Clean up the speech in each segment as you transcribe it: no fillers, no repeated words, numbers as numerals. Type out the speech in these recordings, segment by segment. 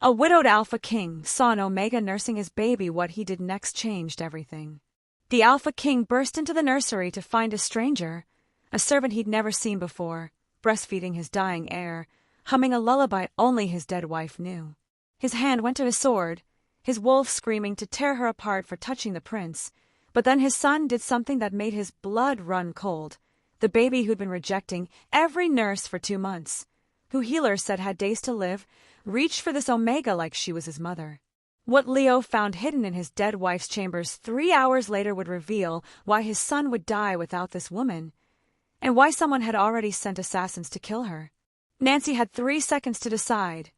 A widowed Alpha King saw an Omega nursing his baby. What he did next changed everything. The Alpha King burst into the nursery to find a stranger, a servant he'd never seen before, breastfeeding his dying heir, humming a lullaby only his dead wife knew. His hand went to his sword, his wolf screaming to tear her apart for touching the prince, but then his son did something that made his blood run cold. The baby who'd been rejecting every nurse for 2 months, who healers said had days to live, reached for this Omega like she was his mother. What Leo found hidden in his dead wife's chambers 3 hours later would reveal why his son would die without this woman, and why someone had already sent assassins to kill her. Nancy had 3 seconds to decide: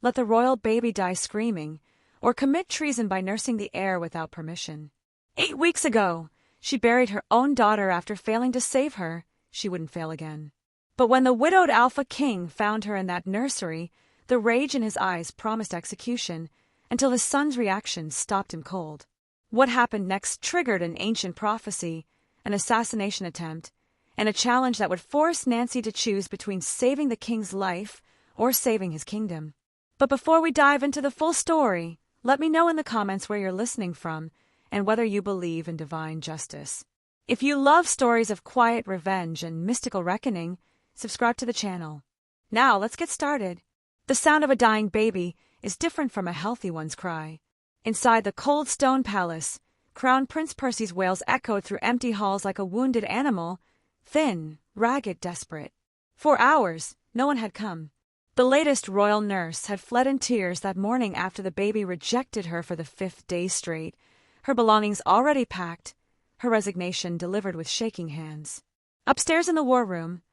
let the royal baby die screaming, or commit treason by nursing the heir without permission. 8 weeks ago, she buried her own daughter after failing to save her. She wouldn't fail again. But when the widowed Alpha King found her in that nursery, the rage in his eyes promised execution, until his son's reaction stopped him cold. What happened next triggered an ancient prophecy, an assassination attempt, and a challenge that would force Nancy to choose between saving the king's life or saving his kingdom. But before we dive into the full story, let me know in the comments where you're listening from and whether you believe in divine justice. If you love stories of quiet revenge and mystical reckoning, subscribe to the channel. Now let's get started. The sound of a dying baby is different from a healthy one's cry. Inside the cold stone palace, Crown Prince Percy's wails echoed through empty halls like a wounded animal, thin, ragged, desperate. For hours, no one had come. The latest royal nurse had fled in tears that morning after the baby rejected her for the 5th day straight, her belongings already packed, her resignation delivered with shaking hands. Upstairs in the war room,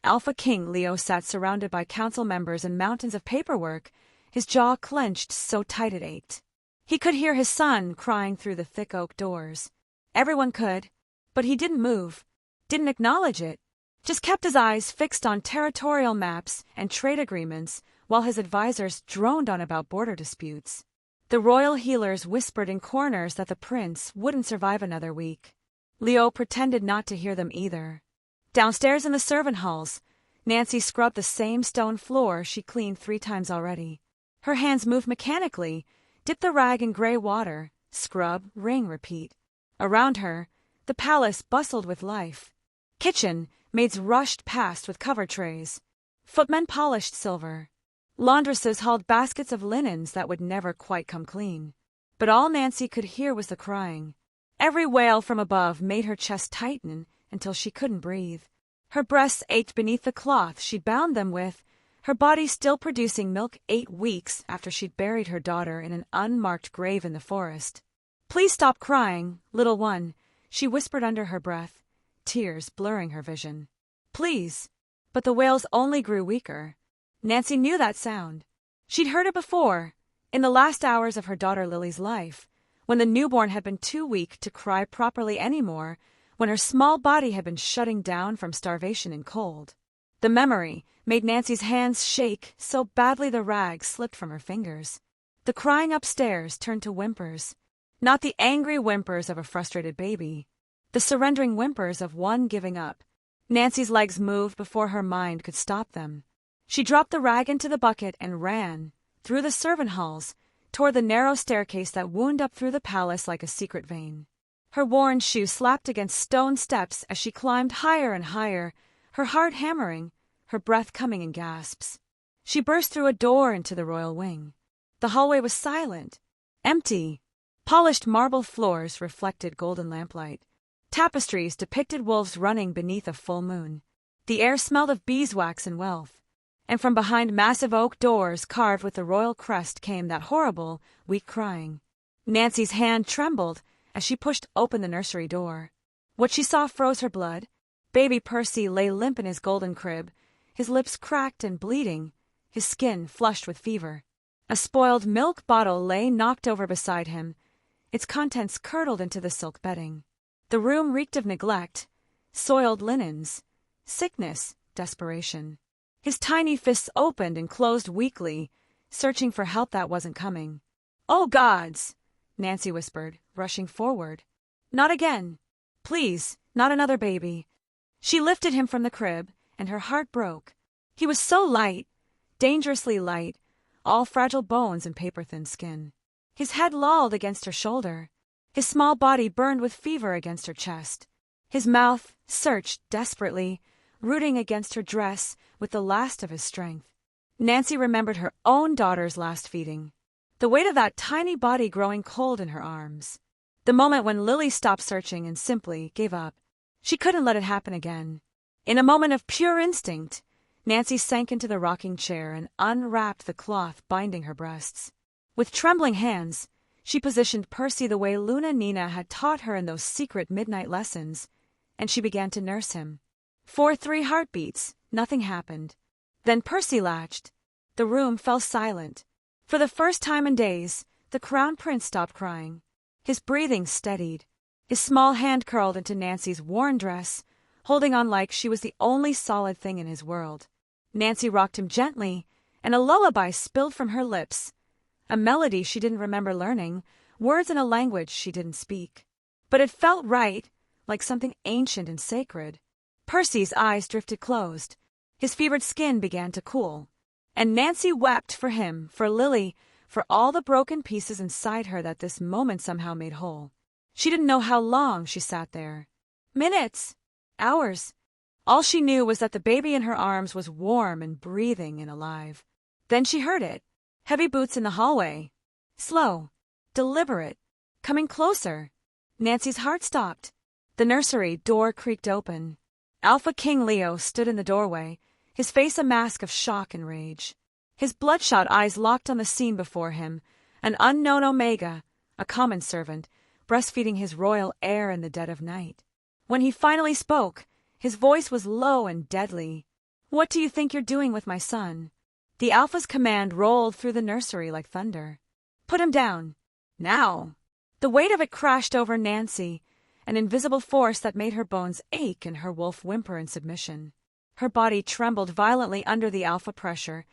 Alpha King Leo sat surrounded by council members and mountains of paperwork, his jaw clenched so tight it ached. He could hear his son crying through the thick oak doors. Everyone could, but he didn't move, didn't acknowledge it, just kept his eyes fixed on territorial maps and trade agreements while his advisors droned on about border disputes. The royal healers whispered in corners that the prince wouldn't survive another week. Leo pretended not to hear them either. Downstairs in the servant halls, Nancy scrubbed the same stone floor she cleaned 3 times already. Her hands moved mechanically, dipped the rag in gray water, scrub, wring, repeat. Around her, the palace bustled with life. Kitchen, maids rushed past with cover trays. Footmen polished silver. Laundresses hauled baskets of linens that would never quite come clean. But all Nancy could hear was the crying. Every wail from above made her chest tighten until she couldn't breathe. Her breasts ached beneath the cloth she'd bound them with, her body still producing milk 8 weeks after she'd buried her daughter in an unmarked grave in the forest. "Please stop crying, little one," she whispered under her breath, tears blurring her vision. "Please." But the wails only grew weaker. Nancy knew that sound. She'd heard it before, in the last hours of her daughter Lily's life, when the newborn had been too weak to cry properly anymore, when her small body had been shutting down from starvation and cold. The memory made Nancy's hands shake so badly the rag slipped from her fingers. The crying upstairs turned to whimpers, not the angry whimpers of a frustrated baby, the surrendering whimpers of one giving up. Nancy's legs moved before her mind could stop them. She dropped the rag into the bucket and ran, through the servant halls, toward the narrow staircase that wound up through the palace like a secret vein. Her worn shoe slapped against stone steps as she climbed higher and higher, her heart hammering, her breath coming in gasps. She burst through a door into the royal wing. The hallway was silent, empty. Polished marble floors reflected golden lamplight. Tapestries depicted wolves running beneath a full moon. The air smelled of beeswax and wealth. And from behind massive oak doors carved with the royal crest came that horrible, weak crying. Nancy's hand trembled as she pushed open the nursery door. What she saw froze her blood. Baby Percy lay limp in his golden crib, his lips cracked and bleeding, his skin flushed with fever. A spoiled milk bottle lay knocked over beside him, its contents curdled into the silk bedding. The room reeked of neglect, soiled linens, sickness, desperation. His tiny fists opened and closed weakly, searching for help that wasn't coming. "Oh, gods!" Nancy whispered, rushing forward. "Not again. Please, not another baby." She lifted him from the crib, and her heart broke. He was so light, dangerously light, all fragile bones and paper-thin skin. His head lolled against her shoulder. His small body burned with fever against her chest. His mouth searched desperately, rooting against her dress with the last of his strength. Nancy remembered her own daughter's last feeding, the weight of that tiny body growing cold in her arms. The moment when Lily stopped searching and simply gave up. She couldn't let it happen again. In a moment of pure instinct, Nancy sank into the rocking chair and unwrapped the cloth binding her breasts. With trembling hands, she positioned Percy the way Luna Nina had taught her in those secret midnight lessons, and she began to nurse him. For 3 heartbeats, nothing happened. Then Percy latched. The room fell silent. For the first time in days, the Crown Prince stopped crying. His breathing steadied. His small hand curled into Nancy's worn dress, holding on like she was the only solid thing in his world. Nancy rocked him gently, and a lullaby spilled from her lips. A melody she didn't remember learning, words in a language she didn't speak. But it felt right, like something ancient and sacred. Percy's eyes drifted closed. His fevered skin began to cool. And Nancy wept for him, for Lily, for all the broken pieces inside her that this moment somehow made whole. She didn't know how long she sat there. Minutes. Hours. All she knew was that the baby in her arms was warm and breathing and alive. Then she heard it. Heavy boots in the hallway. Slow. Deliberate. Coming closer. Nancy's heart stopped. The nursery door creaked open. Alpha King Leo stood in the doorway, his face a mask of shock and rage. His bloodshot eyes locked on the scene before him, an unknown Omega, a common servant, breastfeeding his royal heir in the dead of night. When he finally spoke, his voice was low and deadly. "What do you think you're doing with my son?" The Alpha's command rolled through the nursery like thunder. "Put him down. Now." The weight of it crashed over Nancy, an invisible force that made her bones ache and her wolf whimper in submission. Her body trembled violently under the Alpha pressure,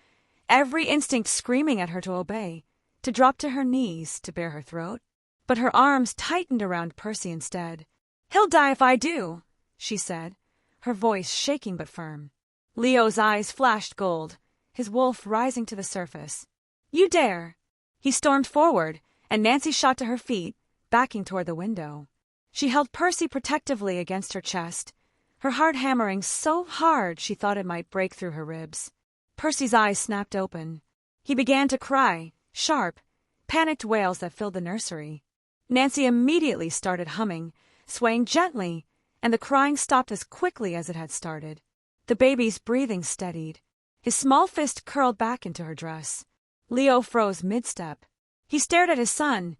every instinct screaming at her to obey, to drop to her knees, to bare her throat. But her arms tightened around Percy instead. "He'll die if I do," she said, her voice shaking but firm. Leo's eyes flashed gold, his wolf rising to the surface. "You dare!" He stormed forward, and Nancy shot to her feet, backing toward the window. She held Percy protectively against her chest, her heart hammering so hard she thought it might break through her ribs. Percy's eyes snapped open. He began to cry, sharp, panicked wails that filled the nursery. Nancy immediately started humming, swaying gently, and the crying stopped as quickly as it had started. The baby's breathing steadied. His small fist curled back into her dress. Leo froze mid-step. He stared at his son,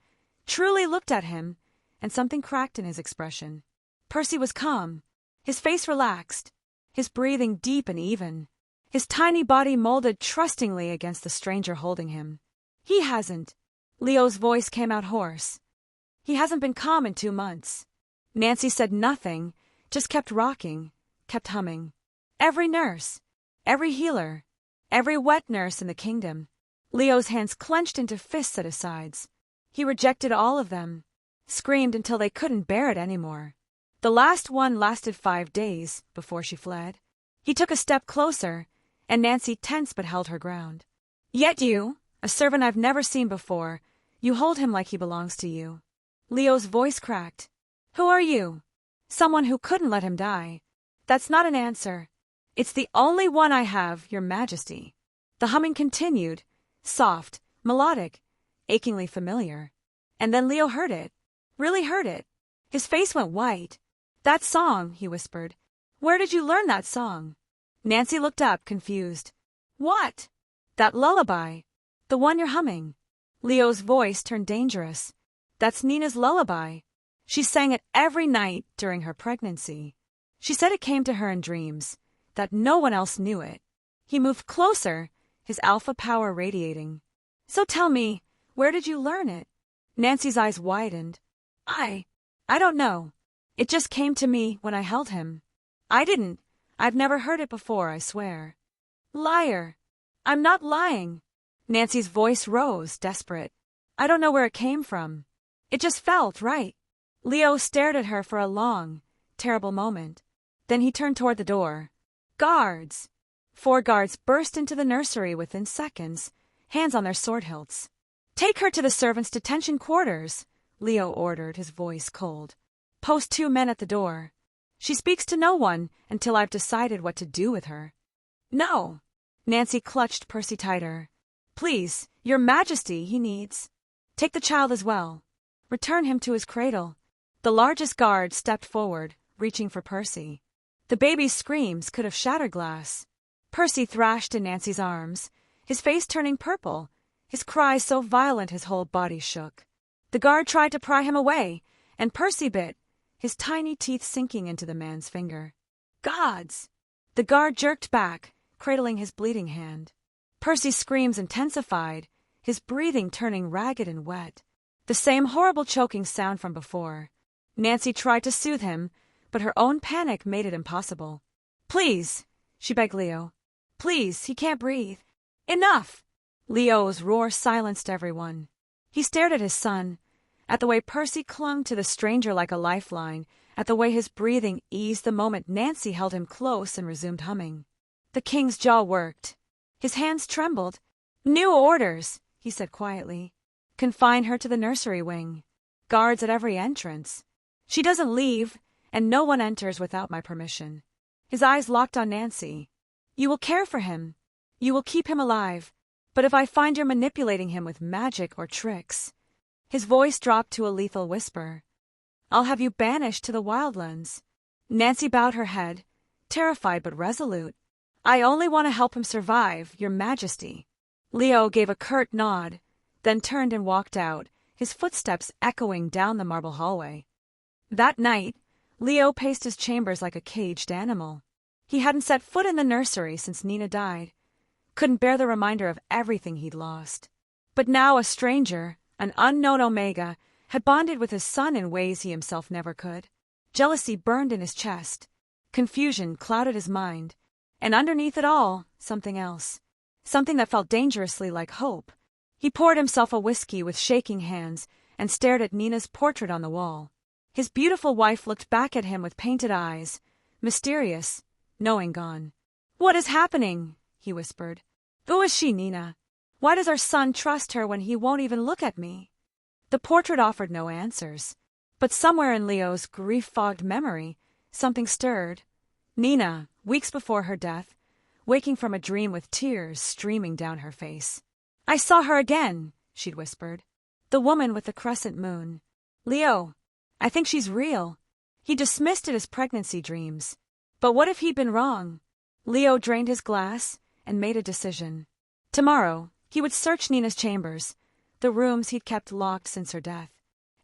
truly looked at him, and something cracked in his expression. Percy was calm, his face relaxed, his breathing deep and even, his tiny body molded trustingly against the stranger holding him. "He hasn't." Leo's voice came out hoarse. "He hasn't been calm in 2 months." Nancy said nothing, just kept rocking, kept humming. Every nurse, every healer, every wet nurse in the kingdom. Leo's hands clenched into fists at his sides. He rejected all of them, screamed until they couldn't bear it anymore. The last one lasted 5 days before she fled. He took a step closer, and Nancy tensed but held her ground. "Yet you, a servant I've never seen before, you hold him like he belongs to you." Leo's voice cracked. "Who are you?" "Someone who couldn't let him die." "That's not an answer." "It's the only one I have, Your Majesty." The humming continued, soft, melodic, achingly familiar. And then Leo heard it, really heard it. His face went white. "That song," he whispered. "Where did you learn that song?" Nancy looked up, confused. "What?" "That lullaby. The one you're humming." Leo's voice turned dangerous. "That's Nina's lullaby. She sang it every night during her pregnancy. She said it came to her in dreams, that no one else knew it." He moved closer, his alpha power radiating. "So tell me, where did you learn it?" Nancy's eyes widened. I don't know. It just came to me when I held him. I've never heard it before, I swear." "Liar." "I'm not lying." Nancy's voice rose, desperate. "I don't know where it came from. It just felt right." Leo stared at her for a long, terrible moment. Then he turned toward the door. "Guards!" 4 guards burst into the nursery within seconds, hands on their sword hilts. "Take her to the servants' detention quarters," Leo ordered, his voice cold. "Post 2 men at the door. She speaks to no one until I've decided what to do with her." "No!" Nancy clutched Percy tighter. "Please, Your Majesty, he needs. Take the child as well. Return him to his cradle." The largest guard stepped forward, reaching for Percy. The baby's screams could have shattered glass. Percy thrashed in Nancy's arms, his face turning purple, his cries so violent his whole body shook. The guard tried to pry him away, and Percy bit, his tiny teeth sinking into the man's finger. "Gods!" The guard jerked back, cradling his bleeding hand. Percy's screams intensified, his breathing turning ragged and wet. The same horrible choking sound from before. Nancy tried to soothe him, but her own panic made it impossible. "Please," she begged Leo. "Please, he can't breathe." "Enough!" Leo's roar silenced everyone. He stared at his son, at the way Percy clung to the stranger like a lifeline, at the way his breathing eased the moment Nancy held him close and resumed humming. The king's jaw worked. His hands trembled. "New orders," he said quietly. "Confine her to the nursery wing. Guards at every entrance. She doesn't leave, and no one enters without my permission." His eyes locked on Nancy. "You will care for him. You will keep him alive. But if I find you're manipulating him with magic or tricks..." His voice dropped to a lethal whisper. "I'll have you banished to the wildlands." Nancy bowed her head, terrified but resolute. "I only want to help him survive, Your Majesty." Leo gave a curt nod, then turned and walked out, his footsteps echoing down the marble hallway. That night, Leo paced his chambers like a caged animal. He hadn't set foot in the nursery since Nina died. Couldn't bear the reminder of everything he'd lost. But now a stranger, an unknown Omega, had bonded with his son in ways he himself never could. Jealousy burned in his chest. Confusion clouded his mind. And underneath it all, something else. Something that felt dangerously like hope. He poured himself a whiskey with shaking hands and stared at Nina's portrait on the wall. His beautiful wife looked back at him with painted eyes, mysterious, knowing gone. "What is happening?" he whispered. "Who is she, Nina? Why does our son trust her when he won't even look at me?" The portrait offered no answers. But somewhere in Leo's grief-fogged memory, something stirred. Nina, weeks before her death, waking from a dream with tears streaming down her face. "I saw her again," she'd whispered. "The woman with the crescent moon. Leo, I think she's real." He dismissed it as pregnancy dreams. But what if he'd been wrong? Leo drained his glass and made a decision. Tomorrow, he would search Nina's chambers, the rooms he'd kept locked since her death.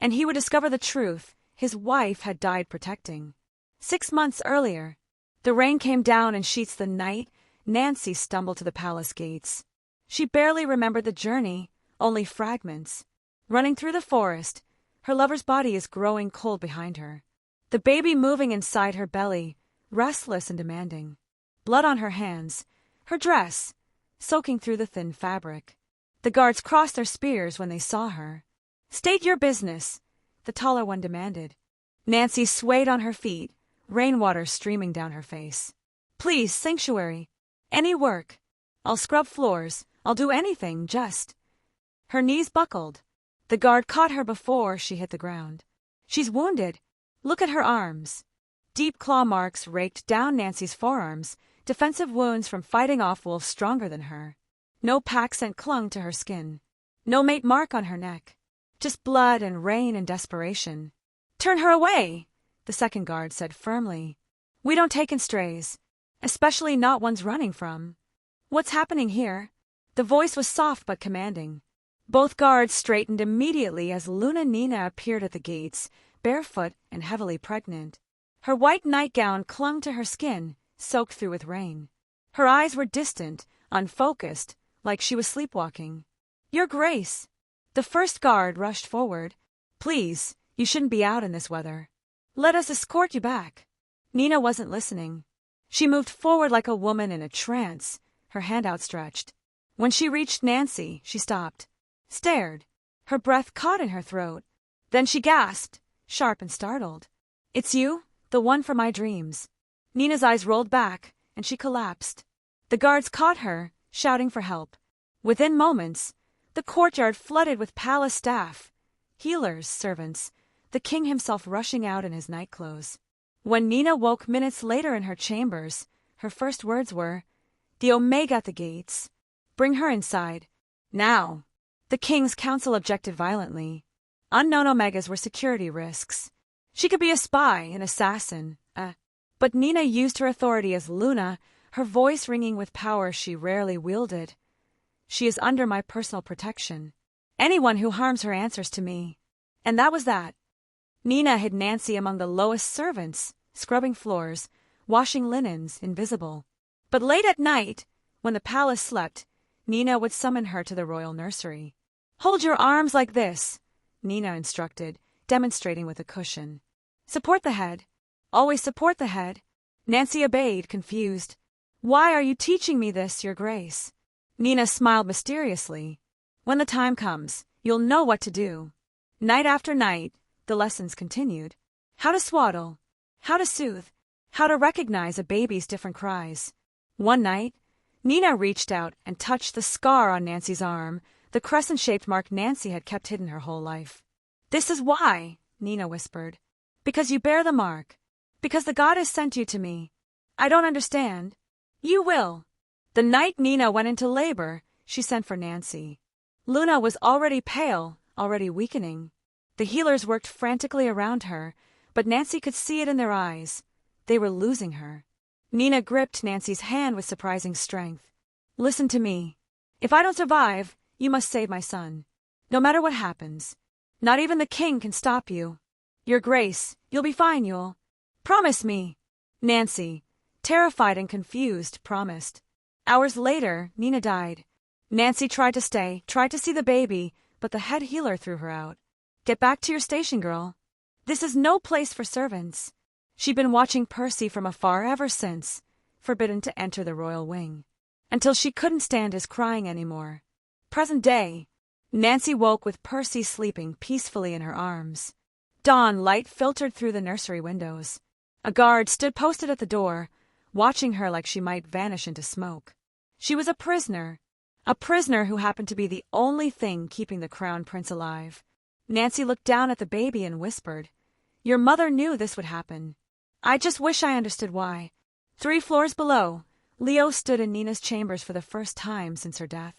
And he would discover the truth his wife had died protecting. 6 months earlier, the rain came down in sheets the night Nancy stumbled to the palace gates. She barely remembered the journey, only fragments. Running through the forest, her lover's body is growing cold behind her. The baby moving inside her belly, restless and demanding. Blood on her hands, her dress, soaking through the thin fabric. The guards crossed their spears when they saw her. "State your business," the taller one demanded. Nancy swayed on her feet, rainwater streaming down her face. "Please, sanctuary. Any work. I'll scrub floors. I'll do anything, just..." Her knees buckled. The guard caught her before she hit the ground. "She's wounded. Look at her arms." Deep claw marks raked down Nancy's forearms, defensive wounds from fighting off wolves stronger than her. No pack scent clung to her skin. No mate mark on her neck. Just blood and rain and desperation. "Turn her away," the second guard said firmly. "We don't take in strays, especially not ones running from." "What's happening here?" The voice was soft but commanding. Both guards straightened immediately as Luna Nina appeared at the gates, barefoot and heavily pregnant. Her white nightgown clung to her skin, soaked through with rain. Her eyes were distant, unfocused, like she was sleepwalking. "Your Grace!" The first guard rushed forward. "Please, you shouldn't be out in this weather. Let us escort you back." Nina wasn't listening. She moved forward like a woman in a trance, her hand outstretched. When she reached Nancy, she stopped, stared, her breath caught in her throat. Then she gasped, sharp and startled. "It's you? The one from my dreams." Nina's eyes rolled back, and she collapsed. The guards caught her, shouting for help. Within moments, the courtyard flooded with palace staff, healers, servants, the king himself rushing out in his nightclothes. When Nina woke minutes later in her chambers, her first words were, "The Omega at the gates. Bring her inside. Now." The king's council objected violently. Unknown Omegas were security risks. She could be a spy, an assassin, But Nina used her authority as Luna, her voice ringing with power she rarely wielded. "She is under my personal protection. Anyone who harms her answers to me." And that was that. Nina hid Nancy among the lowest servants, scrubbing floors, washing linens, invisible. But late at night, when the palace slept, Nina would summon her to the royal nursery. "Hold your arms like this," Nina instructed, demonstrating with a cushion. "Support the head. Always support the head." Nancy obeyed, confused. "Why are you teaching me this, Your Grace?" Nina smiled mysteriously. "When the time comes, you'll know what to do." Night after night, the lessons continued. How to swaddle, how to soothe, how to recognize a baby's different cries. One night, Nina reached out and touched the scar on Nancy's arm, the crescent-shaped mark Nancy had kept hidden her whole life. "This is why," Nina whispered. "Because you bear the mark. Because the goddess sent you to me. I don't understand. You will." The night Nina went into labor, she sent for Nancy. Luna was already pale, already weakening. The healers worked frantically around her, but Nancy could see it in their eyes. They were losing her. Nina gripped Nancy's hand with surprising strength. "Listen to me. If I don't survive, you must save my son. No matter what happens. Not even the king can stop you. Your Grace, you'll be fine, you'll. Promise me." Nancy, terrified and confused, promised. Hours later, Nina died. Nancy tried to stay, tried to see the baby, but the head healer threw her out. "Get back to your station, girl. This is no place for servants." She'd been watching Percy from afar ever since, forbidden to enter the royal wing, until she couldn't stand his crying anymore. Present day, Nancy woke with Percy sleeping peacefully in her arms. Dawn light filtered through the nursery windows. A guard stood posted at the door, watching her like she might vanish into smoke. She was a prisoner who happened to be the only thing keeping the crown prince alive. Nancy looked down at the baby and whispered, "Your mother knew this would happen. I just wish I understood why." 3 floors below, Leo stood in Nina's chambers for the first time since her death.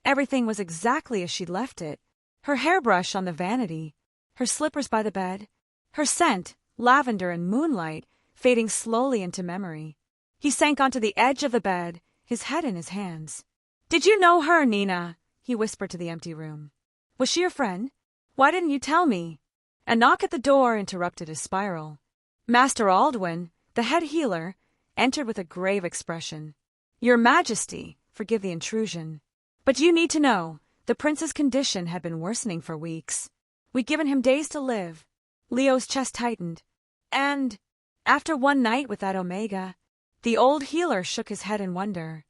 Everything was exactly as she'd left it. Her hairbrush on the vanity, her slippers by the bed, her scent, lavender and moonlight, fading slowly into memory. He sank onto the edge of the bed, his head in his hands. "Did you know her, Nina?" he whispered to the empty room. "Was she your friend? Why didn't you tell me?" A knock at the door interrupted his spiral. Master Aldwin, the head healer, entered with a grave expression. "Your Majesty, forgive the intrusion. But you need to know, the prince's condition had been worsening for weeks. We'd given him days to live." Leo's chest tightened. "And after one night with that Omega," the old healer shook his head in wonder.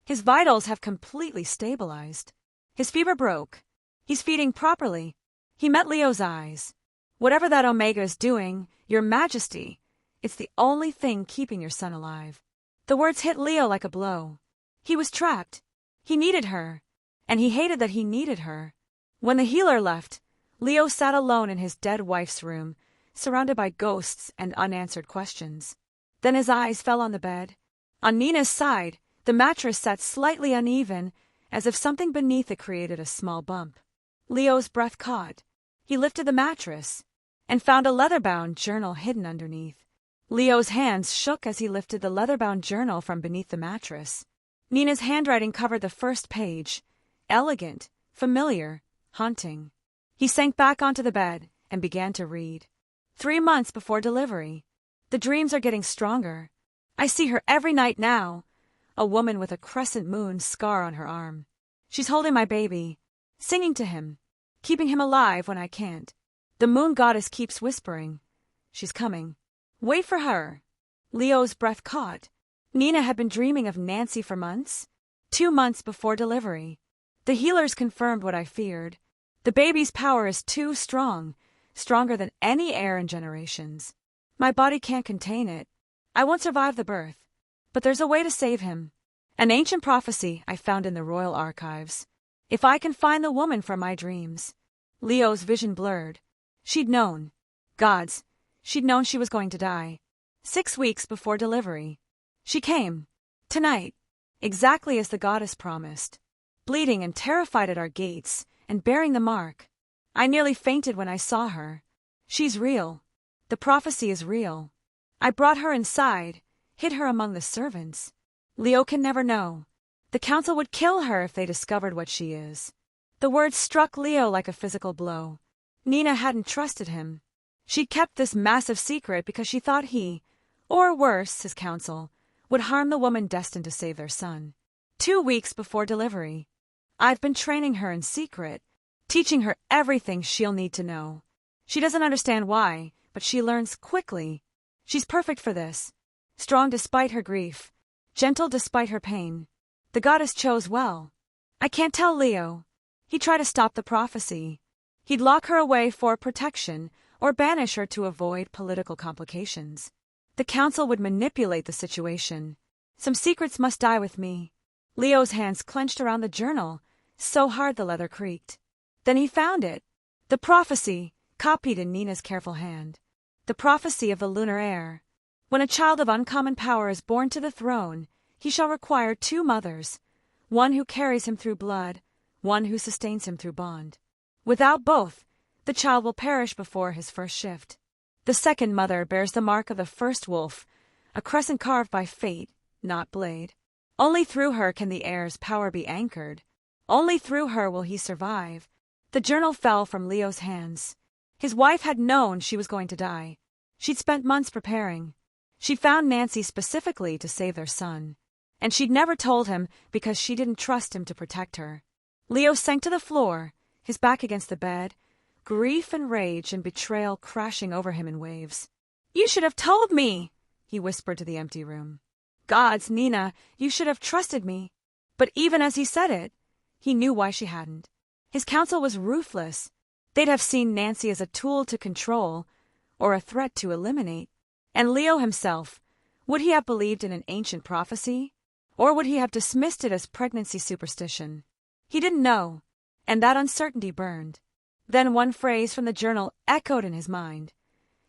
"His vitals have completely stabilized. His fever broke. He's feeding properly." He met Leo's eyes. "Whatever that Omega is doing, Your Majesty, it's the only thing keeping your son alive." The words hit Leo like a blow. He was trapped. He needed her, and he hated that he needed her. When the healer left, Leo sat alone in his dead wife's room, surrounded by ghosts and unanswered questions. Then his eyes fell on the bed. On Nina's side, the mattress sat slightly uneven, as if something beneath it created a small bump. Leo's breath caught. He lifted the mattress and found a leather-bound journal hidden underneath. Leo's hands shook as he lifted the leather-bound journal from beneath the mattress. Nina's handwriting covered the first page, elegant, familiar, haunting. He sank back onto the bed and began to read. 3 months before delivery. The dreams are getting stronger. I see her every night now, a woman with a crescent moon scar on her arm. She's holding my baby, singing to him, keeping him alive when I can't. The moon goddess keeps whispering, "She's coming. Wait for her." Leo's breath caught. Nina had been dreaming of Nancy for months. 2 months before delivery. The healers confirmed what I feared. The baby's power is too strong, stronger than any heir in generations. My body can't contain it. I won't survive the birth. But there's a way to save him. An ancient prophecy I found in the royal archives. If I can find the woman from my dreams. Leo's vision blurred. She'd known. Gods, she'd known she was going to die. 6 weeks before delivery. She came. Tonight. Exactly as the goddess promised. Bleeding and terrified at our gates, and bearing the mark. I nearly fainted when I saw her. She's real. The prophecy is real. I brought her inside, hid her among the servants. Leo can never know. The council would kill her if they discovered what she is. The words struck Leo like a physical blow. Nina hadn't trusted him. She'd kept this massive secret because she thought he, or worse, his council, would harm the woman destined to save their son. 2 weeks before delivery. I've been training her in secret, teaching her everything she'll need to know. She doesn't understand why, but she learns quickly. She's perfect for this. Strong despite her grief, gentle despite her pain. The goddess chose well. I can't tell Leo. He'd try to stop the prophecy. He'd lock her away for protection or banish her to avoid political complications. The council would manipulate the situation. Some secrets must die with me. Leo's hands clenched around the journal, so hard the leather creaked. Then he found it. The prophecy, copied in Nina's careful hand. The prophecy of the lunar heir. When a child of uncommon power is born to the throne, he shall require 2 mothers, one who carries him through blood, one who sustains him through bond. Without both, the child will perish before his first shift. The second mother bears the mark of the first wolf, a crescent carved by fate, not blade. Only through her can the heir's power be anchored. Only through her will he survive. The journal fell from Leo's hands. His wife had known she was going to die. She'd spent months preparing. She'd found Nancy specifically to save their son. And she'd never told him because she didn't trust him to protect her. Leo sank to the floor, his back against the bed, grief and rage and betrayal crashing over him in waves. "You should have told me," he whispered to the empty room. "Gods, Nina, you should have trusted me." But even as he said it, he knew why she hadn't. His counsel was ruthless. They'd have seen Nancy as a tool to control, or a threat to eliminate. And Leo himself, would he have believed in an ancient prophecy? Or would he have dismissed it as pregnancy superstition? He didn't know, and that uncertainty burned. Then one phrase from the journal echoed in his mind.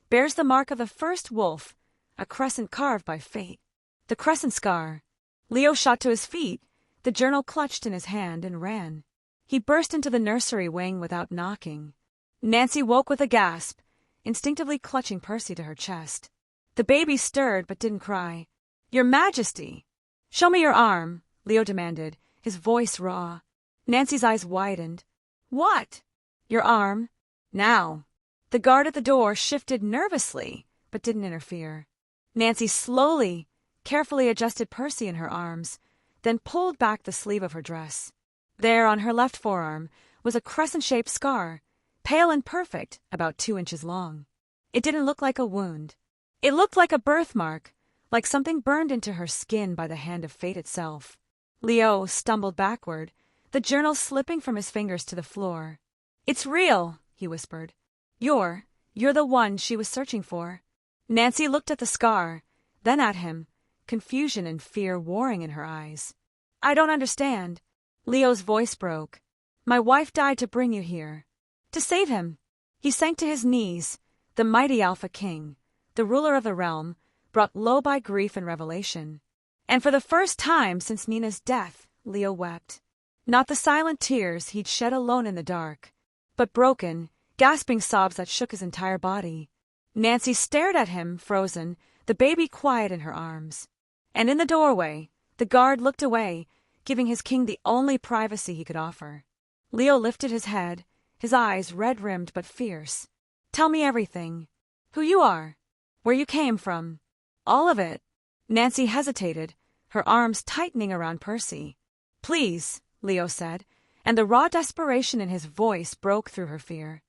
Bears the mark of the first wolf, a crescent carved by fate. The crescent scar. Leo shot to his feet, the journal clutched in his hand, and ran. He burst into the nursery wing without knocking. Nancy woke with a gasp, instinctively clutching Percy to her chest. The baby stirred but didn't cry. "Your Majesty!" "Show me your arm," Leo demanded, his voice raw. Nancy's eyes widened. "What?" "Your arm. Now." The guard at the door shifted nervously, but didn't interfere. Nancy slowly, carefully adjusted Percy in her arms, then pulled back the sleeve of her dress. There, on her left forearm, was a crescent-shaped scar, pale and perfect, about 2 inches long. It didn't look like a wound. It looked like a birthmark, like something burned into her skin by the hand of fate itself. Leo stumbled backward, the journal slipping from his fingers to the floor. "It's real," he whispered. You're the one she was searching for." Nancy looked at the scar, then at him, confusion and fear warring in her eyes. "I don't understand." Leo's voice broke. "My wife died to bring you here. To save him." He sank to his knees, the mighty Alpha King, the ruler of the realm, brought low by grief and revelation. And for the first time since Nina's death, Leo wept. Not the silent tears he'd shed alone in the dark, but broken, gasping sobs that shook his entire body. Nancy stared at him, frozen, the baby quiet in her arms. And in the doorway, the guard looked away, giving his king the only privacy he could offer. Leo lifted his head, his eyes red-rimmed but fierce. "Tell me everything. Who you are. Where you came from. All of it." Nancy hesitated, her arms tightening around Percy. "Please," Leo said, and the raw desperation in his voice broke through her fear.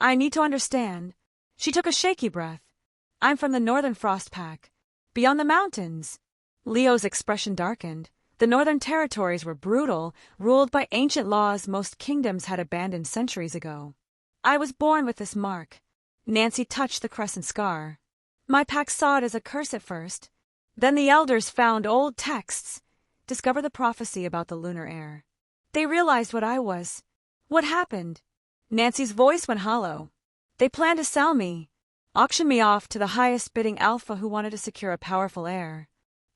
"I need to understand." She took a shaky breath. "I'm from the northern frost pack. Beyond the mountains." Leo's expression darkened. The northern territories were brutal, ruled by ancient laws most kingdoms had abandoned centuries ago. "I was born with this mark." Nancy touched the crescent scar. "My pack saw it as a curse at first. Then the elders found old texts, discover the prophecy about the lunar air. They realized what I was. What happened? Nancy's voice went hollow. They planned to sell me, auction me off to the highest bidding alpha who wanted to secure a powerful heir.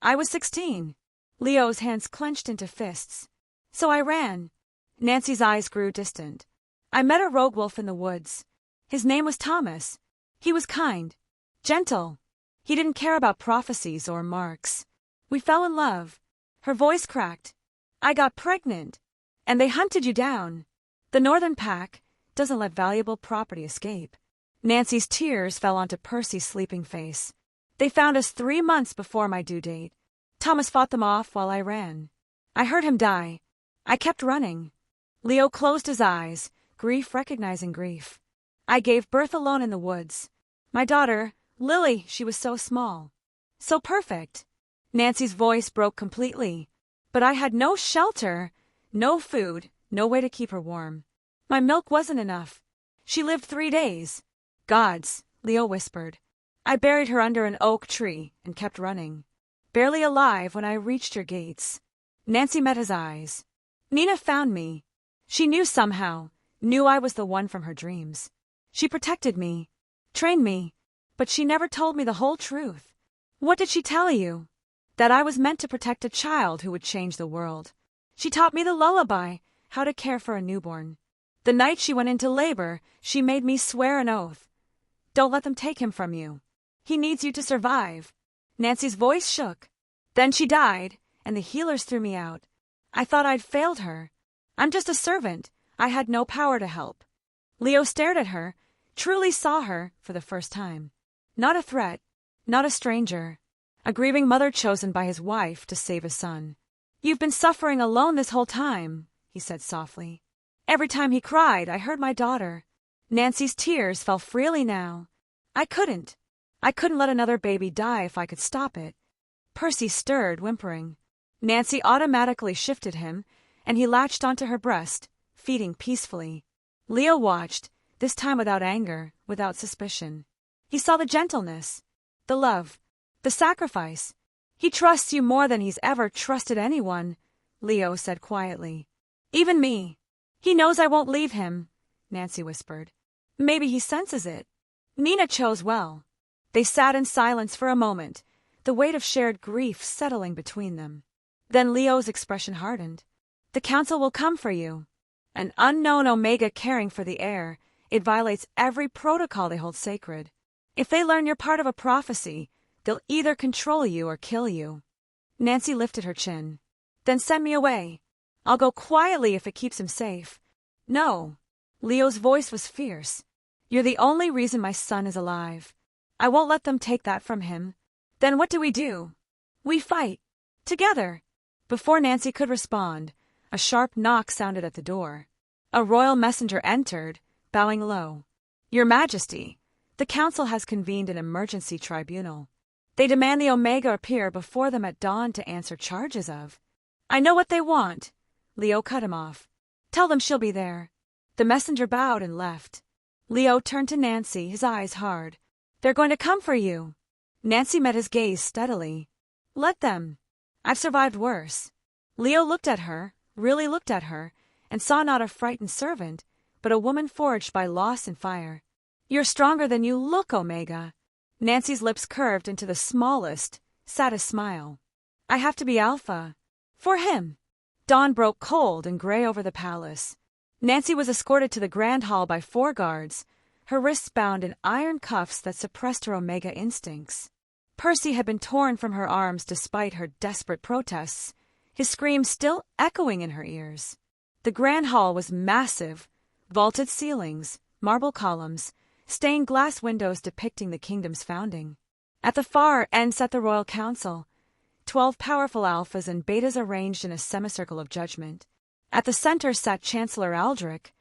I was 16. Leo's hands clenched into fists. So I ran. Nancy's eyes grew distant. I met a rogue wolf in the woods. His name was Thomas. He was kind, gentle. He didn't care about prophecies or marks. We fell in love. Her voice cracked. I got pregnant. And they hunted you down. The Northern Pack doesn't let valuable property escape. Nancy's tears fell onto Percy's sleeping face. They found us 3 months before my due date. Thomas fought them off while I ran. I heard him die. I kept running. Leo closed his eyes, grief recognizing grief. I gave birth alone in the woods. My daughter, Lily, she was so small. So perfect. Nancy's voice broke completely. But I had no shelter, no food, no way to keep her warm. My milk wasn't enough. She lived 3 days. Gods, Leo whispered. I buried her under an oak tree and kept running. Barely alive when I reached your gates. Nancy met his eyes. Nina found me. She knew somehow, knew I was the one from her dreams. She protected me, trained me, but she never told me the whole truth. What did she tell you? That I was meant to protect a child who would change the world. She taught me the lullaby, how to care for a newborn. The night she went into labor, she made me swear an oath. Don't let them take him from you. He needs you to survive. Nancy's voice shook. Then she died, and the healers threw me out. I thought I'd failed her. I'm just a servant. I had no power to help. Leo stared at her, truly saw her for the first time. Not a threat, not a stranger. A grieving mother chosen by his wife to save a son. You've been suffering alone this whole time, he said softly. Every time he cried, I heard my daughter. Nancy's tears fell freely now. I couldn't let another baby die if I could stop it. Percy stirred, whimpering. Nancy automatically shifted him, and he latched onto her breast, feeding peacefully. Leo watched, this time without anger, without suspicion. He saw the gentleness, the love, the sacrifice. He trusts you more than he's ever trusted anyone, Leo said quietly. Even me. He knows I won't leave him, Nancy whispered. Maybe he senses it. Nina chose well. They sat in silence for a moment, the weight of shared grief settling between them. Then Leo's expression hardened. The council will come for you. An unknown Omega caring for the heir. It violates every protocol they hold sacred. If they learn you're part of a prophecy, they'll either control you or kill you. Nancy lifted her chin. Then send me away. I'll go quietly if it keeps him safe. No. Leo's voice was fierce. You're the only reason my son is alive. I won't let them take that from him. Then what do? We fight. Together. Before Nancy could respond, a sharp knock sounded at the door. A royal messenger entered, bowing low. Your Majesty, the council has convened an emergency tribunal. They demand the Omega appear before them at dawn to answer charges of. I know what they want. Leo cut him off. Tell them she'll be there. The messenger bowed and left. Leo turned to Nancy, his eyes hard. They're going to come for you. Nancy met his gaze steadily. Let them. I've survived worse. Leo looked at her, really looked at her, and saw not a frightened servant, but a woman forged by loss and fire. You're stronger than you look, Omega. Nancy's lips curved into the smallest, saddest smile. I have to be Alpha. For him. Dawn broke cold and gray over the palace. Nancy was escorted to the grand hall by 4 guards, her wrists bound in iron cuffs that suppressed her Omega instincts. Percy had been torn from her arms despite her desperate protests, his screams still echoing in her ears. The grand hall was massive, vaulted ceilings, marble columns, stained glass windows depicting the kingdom's founding. At the far end sat the royal council, 12 powerful alphas and betas arranged in a semicircle of judgment. At the center sat Chancellor Aldrich,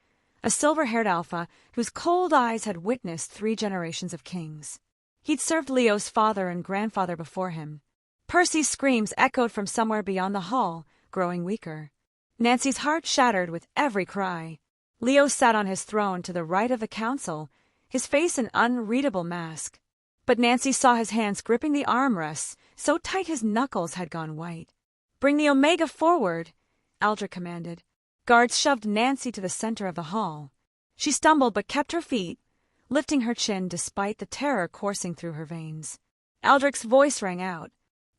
a silver-haired alpha whose cold eyes had witnessed 3 generations of kings. He'd served Leo's father and grandfather before him. Percy's screams echoed from somewhere beyond the hall, growing weaker. Nancy's heart shattered with every cry. Leo sat on his throne to the right of the council, his face an unreadable mask. But Nancy saw his hands gripping the armrests, so tight his knuckles had gone white. Bring the Omega forward, Aldrich commanded. Guards shoved Nancy to the center of the hall. She stumbled but kept her feet, lifting her chin despite the terror coursing through her veins. Aldrich's voice rang out.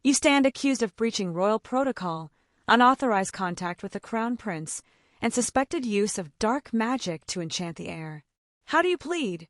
You stand accused of breaching royal protocol, unauthorized contact with the crown prince, and suspected use of dark magic to enchant the air. How do you plead?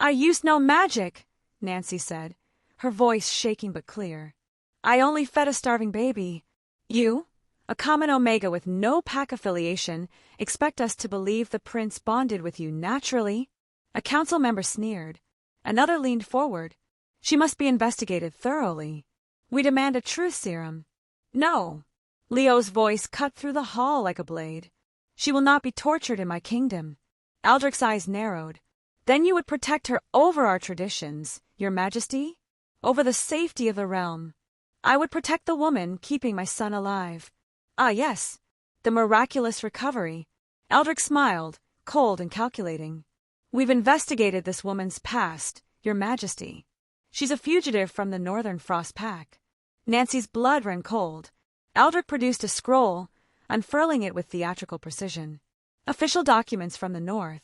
I used no magic, Nancy said, her voice shaking but clear. I only fed a starving baby. You, a common Omega with no pack affiliation, expect us to believe the prince bonded with you naturally? A council member sneered. Another leaned forward. She must be investigated thoroughly. We demand a truth serum. No. Leo's voice cut through the hall like a blade. She will not be tortured in my kingdom. Aldrich's eyes narrowed. Then you would protect her over our traditions, your majesty? Over the safety of the realm. I would protect the woman keeping my son alive. Ah, yes. The miraculous recovery. Aldrich smiled, cold and calculating. We've investigated this woman's past, your majesty. She's a fugitive from the Northern Frost Pack. Nancy's blood ran cold. Aldrich produced a scroll, unfurling it with theatrical precision. Official documents from the North.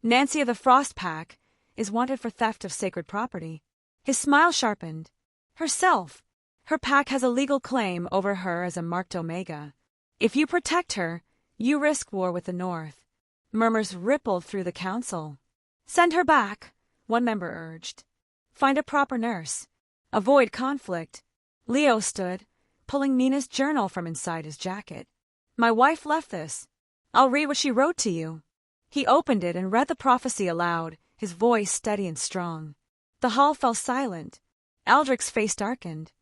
Nancy of the Frost Pack is wanted for theft of sacred property. His smile sharpened. Herself. Her pack has a legal claim over her as a marked Omega. If you protect her, you risk war with the North. Murmurs rippled through the council. Send her back, one member urged. Find a proper nurse. Avoid conflict. Leo stood, pulling Nina's journal from inside his jacket. My wife left this. I'll read what she wrote to you. He opened it and read the prophecy aloud, his voice steady and strong. The hall fell silent. Aldrich's face darkened.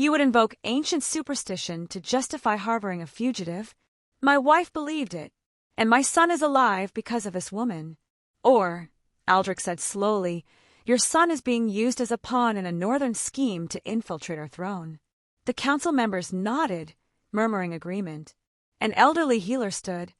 You would invoke ancient superstition to justify harboring a fugitive. My wife believed it, and my son is alive because of this woman. Or, Aldrich said slowly, your son is being used as a pawn in a northern scheme to infiltrate our throne. The council members nodded, murmuring agreement. An elderly healer stood.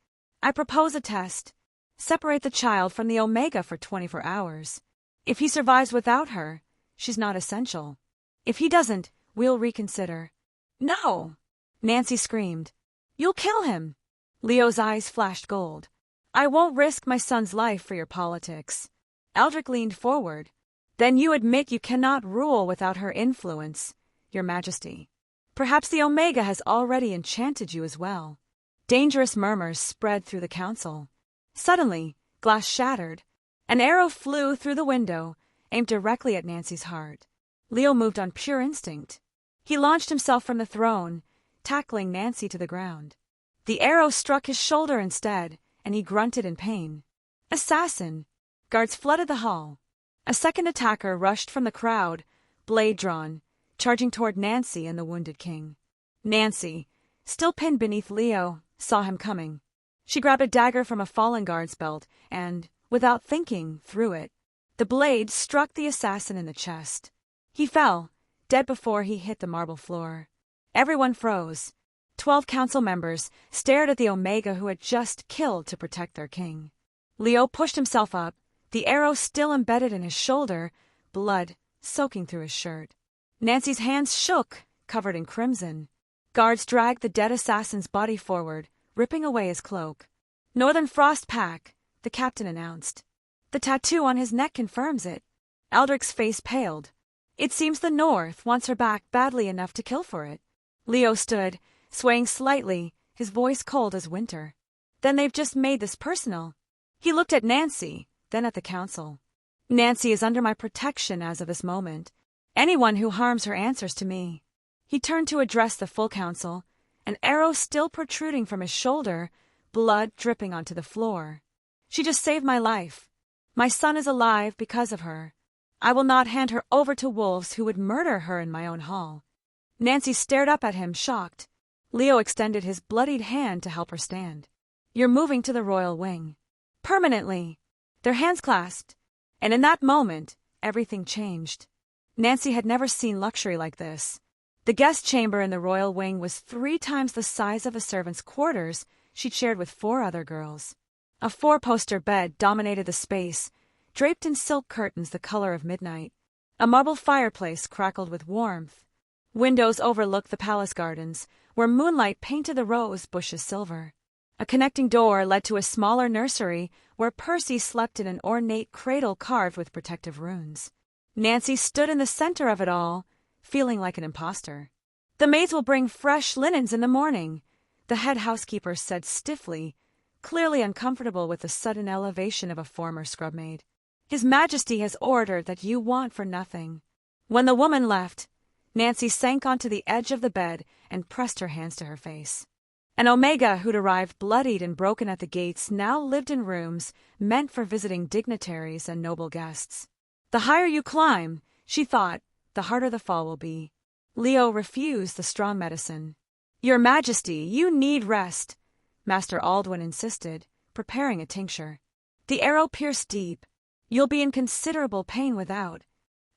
I propose a test. Separate the child from the Omega for 24 hours. If he survives without her, she's not essential. If he doesn't, we'll reconsider. No! Nancy screamed. You'll kill him! Leo's eyes flashed gold. I won't risk my son's life for your politics. Aldrich leaned forward. Then you admit you cannot rule without her influence, your majesty. Perhaps the Omega has already enchanted you as well. Dangerous murmurs spread through the council. Suddenly, glass shattered. An arrow flew through the window, aimed directly at Nancy's heart. Leo moved on pure instinct. He launched himself from the throne, tackling Nancy to the ground. The arrow struck his shoulder instead, and he grunted in pain. Assassin! Guards flooded the hall. A second attacker rushed from the crowd, blade drawn, charging toward Nancy and the wounded king. Nancy, still pinned beneath Leo, saw him coming. She grabbed a dagger from a fallen guard's belt and, without thinking, threw it. The blade struck the assassin in the chest. He fell, dead before he hit the marble floor. Everyone froze. 12 council members stared at the Omega who had just killed to protect their king. Leo pushed himself up, the arrow still embedded in his shoulder, blood soaking through his shirt. Nancy's hands shook, covered in crimson. Guards dragged the dead assassin's body forward, ripping away his cloak. Northern Frost Pack, the captain announced. The tattoo on his neck confirms it. Aldrich's face paled. It seems the North wants her back badly enough to kill for it. Leo stood, swaying slightly, his voice cold as winter. Then they've just made this personal. He looked at Nancy, then at the council. Nancy is under my protection as of this moment. Anyone who harms her answers to me. He turned to address the full council, an arrow still protruding from his shoulder, blood dripping onto the floor. She just saved my life. My son is alive because of her. I will not hand her over to wolves who would murder her in my own hall. Nancy stared up at him, shocked. Leo extended his bloodied hand to help her stand. You're moving to the royal wing. Permanently. Their hands clasped. And in that moment, everything changed. Nancy had never seen luxury like this. The guest chamber in the royal wing was 3 times the size of a servant's quarters she'd shared with 4 other girls. A 4-poster bed dominated the space, draped in silk curtains the color of midnight. A marble fireplace crackled with warmth. Windows overlooked the palace gardens, where moonlight painted the rose bushes silver. A connecting door led to a smaller nursery where Percy slept in an ornate cradle carved with protective runes. Nancy stood in the center of it all, feeling like an imposter. "The maids will bring fresh linens in the morning," the head housekeeper said stiffly, clearly uncomfortable with the sudden elevation of a former scrub maid. "His Majesty has ordered that you want for nothing." When the woman left, Nancy sank onto the edge of the bed and pressed her hands to her face. An Omega who'd arrived bloodied and broken at the gates now lived in rooms meant for visiting dignitaries and noble guests. The higher you climb, she thought, the harder the fall will be. Leo refused the strong medicine. "Your Majesty, you need rest," Master Aldwin insisted, preparing a tincture. "The arrow pierced deep. You'll be in considerable pain without.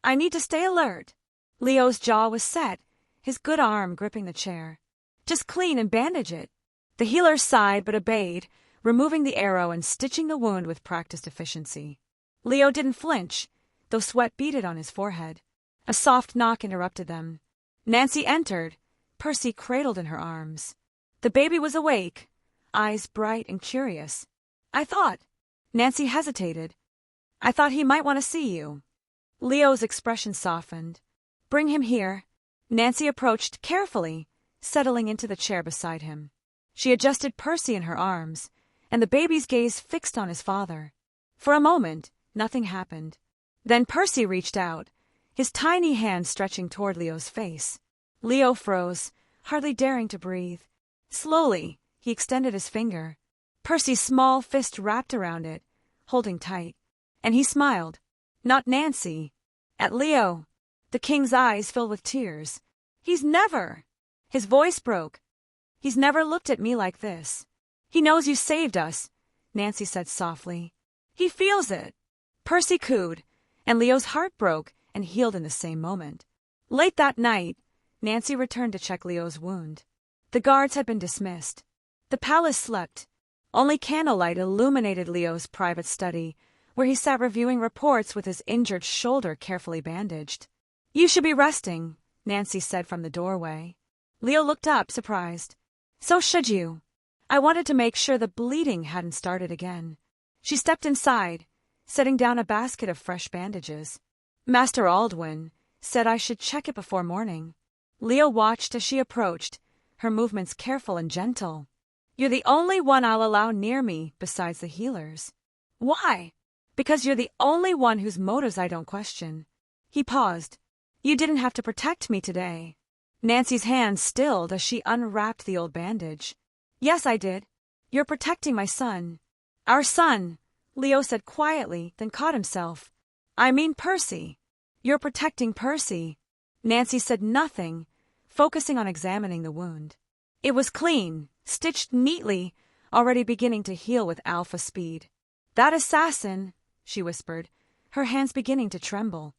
I need to stay alert." Leo's jaw was set, his good arm gripping the chair. "Just clean and bandage it." The healer sighed but obeyed, removing the arrow and stitching the wound with practiced efficiency. Leo didn't flinch, though sweat beaded on his forehead. A soft knock interrupted them. Nancy entered, Percy cradled in her arms. The baby was awake, eyes bright and curious. "I thought—" Nancy hesitated. "I thought he might want to see you." Leo's expression softened. "Bring him here." Nancy approached carefully, settling into the chair beside him. She adjusted Percy in her arms, and the baby's gaze fixed on his father. For a moment, nothing happened. Then Percy reached out, his tiny hand stretching toward Leo's face. Leo froze, hardly daring to breathe. Slowly, he extended his finger. Percy's small fist wrapped around it, holding tight. And he smiled. Not Nancy. At Leo. The king's eyes filled with tears. "He's never—" His voice broke. "He's never looked at me like this. He knows you saved us," Nancy said softly. "He feels it." Percy cooed, and Leo's heart broke and healed in the same moment. Late that night, Nancy returned to check Leo's wound. The guards had been dismissed. The palace slept. Only candlelight illuminated Leo's private study, where he sat reviewing reports with his injured shoulder carefully bandaged. "You should be resting," Nancy said from the doorway. Leo looked up, surprised. "So should you. I wanted to make sure the bleeding hadn't started again." She stepped inside, setting down a basket of fresh bandages. "Master Aldwin said I should check it before morning." Leo watched as she approached, her movements careful and gentle. "You're the only one I'll allow near me besides the healers." "Why?" "Because you're the only one whose motives I don't question." He paused. "You didn't have to protect me today." Nancy's hand stilled as she unwrapped the old bandage. "Yes, I did. You're protecting my son." "Our son," Leo said quietly, then caught himself. "I mean Percy. You're protecting Percy." Nancy said nothing, focusing on examining the wound. It was clean, stitched neatly, already beginning to heal with alpha speed. "That assassin," she whispered, her hands beginning to tremble.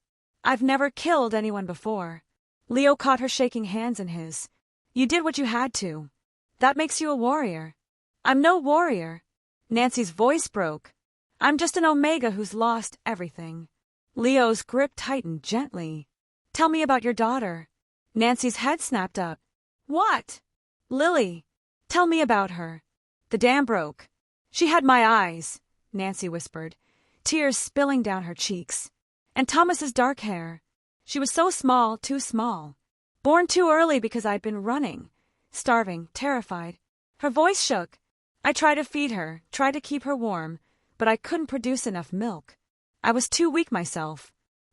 "I've never killed anyone before." Leo caught her shaking hands in his. "You did what you had to. That makes you a warrior." "I'm no warrior." Nancy's voice broke. "I'm just an Omega who's lost everything." Leo's grip tightened gently. "Tell me about your daughter." Nancy's head snapped up. "What?" "Lily. Tell me about her." The dam broke. "She had my eyes," Nancy whispered, tears spilling down her cheeks. "And Thomas's dark hair. She was so small, too small. Born too early because I'd been running, starving, terrified." Her voice shook. "I tried to feed her, tried to keep her warm, but I couldn't produce enough milk. I was too weak myself.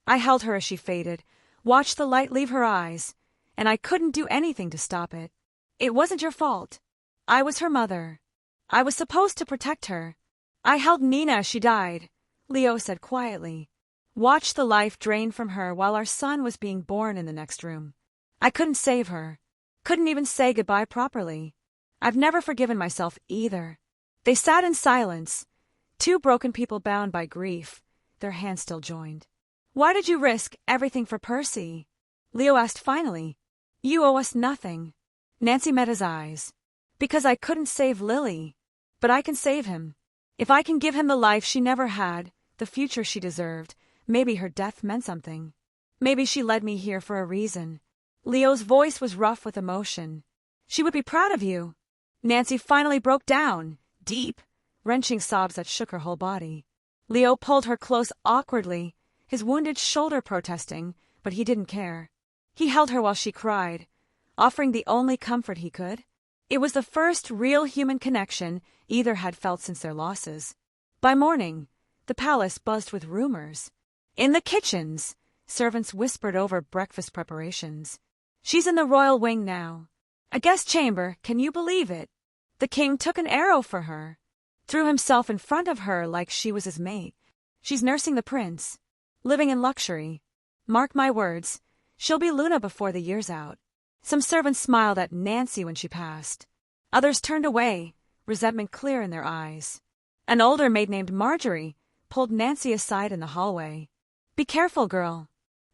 I held her as she faded, watched the light leave her eyes, and I couldn't do anything to stop it. It wasn't your fault. I was her mother. I was supposed to protect her. I held Nina as she died," Leo said quietly. "Watched the life drain from her while our son was being born in the next room. I couldn't save her. Couldn't even say goodbye properly. I've never forgiven myself either." They sat in silence, two broken people bound by grief, their hands still joined. "Why did you risk everything for Percy?" Leo asked finally. "You owe us nothing." Nancy met his eyes. "Because I couldn't save Lily. But I can save him. If I can give him the life she never had, the future she deserved, maybe her death meant something. Maybe she led me here for a reason." Leo's voice was rough with emotion. She would be proud of you. Nancy finally broke down, deep, wrenching sobs that shook her whole body. Leo pulled her close awkwardly, his wounded shoulder protesting, but he didn't care. He held her while she cried, offering the only comfort he could. It was the first real human connection either had felt since their losses. By morning, the palace buzzed with rumors. In the kitchens, servants whispered over breakfast preparations. She's in the royal wing now. A guest chamber, can you believe it? The king took an arrow for her, threw himself in front of her like she was his mate. She's nursing the prince, living in luxury. Mark my words, she'll be Luna before the year's out. Some servants smiled at Nancy when she passed. Others turned away, resentment clear in their eyes. An older maid named Marjorie pulled Nancy aside in the hallway. Be careful, girl.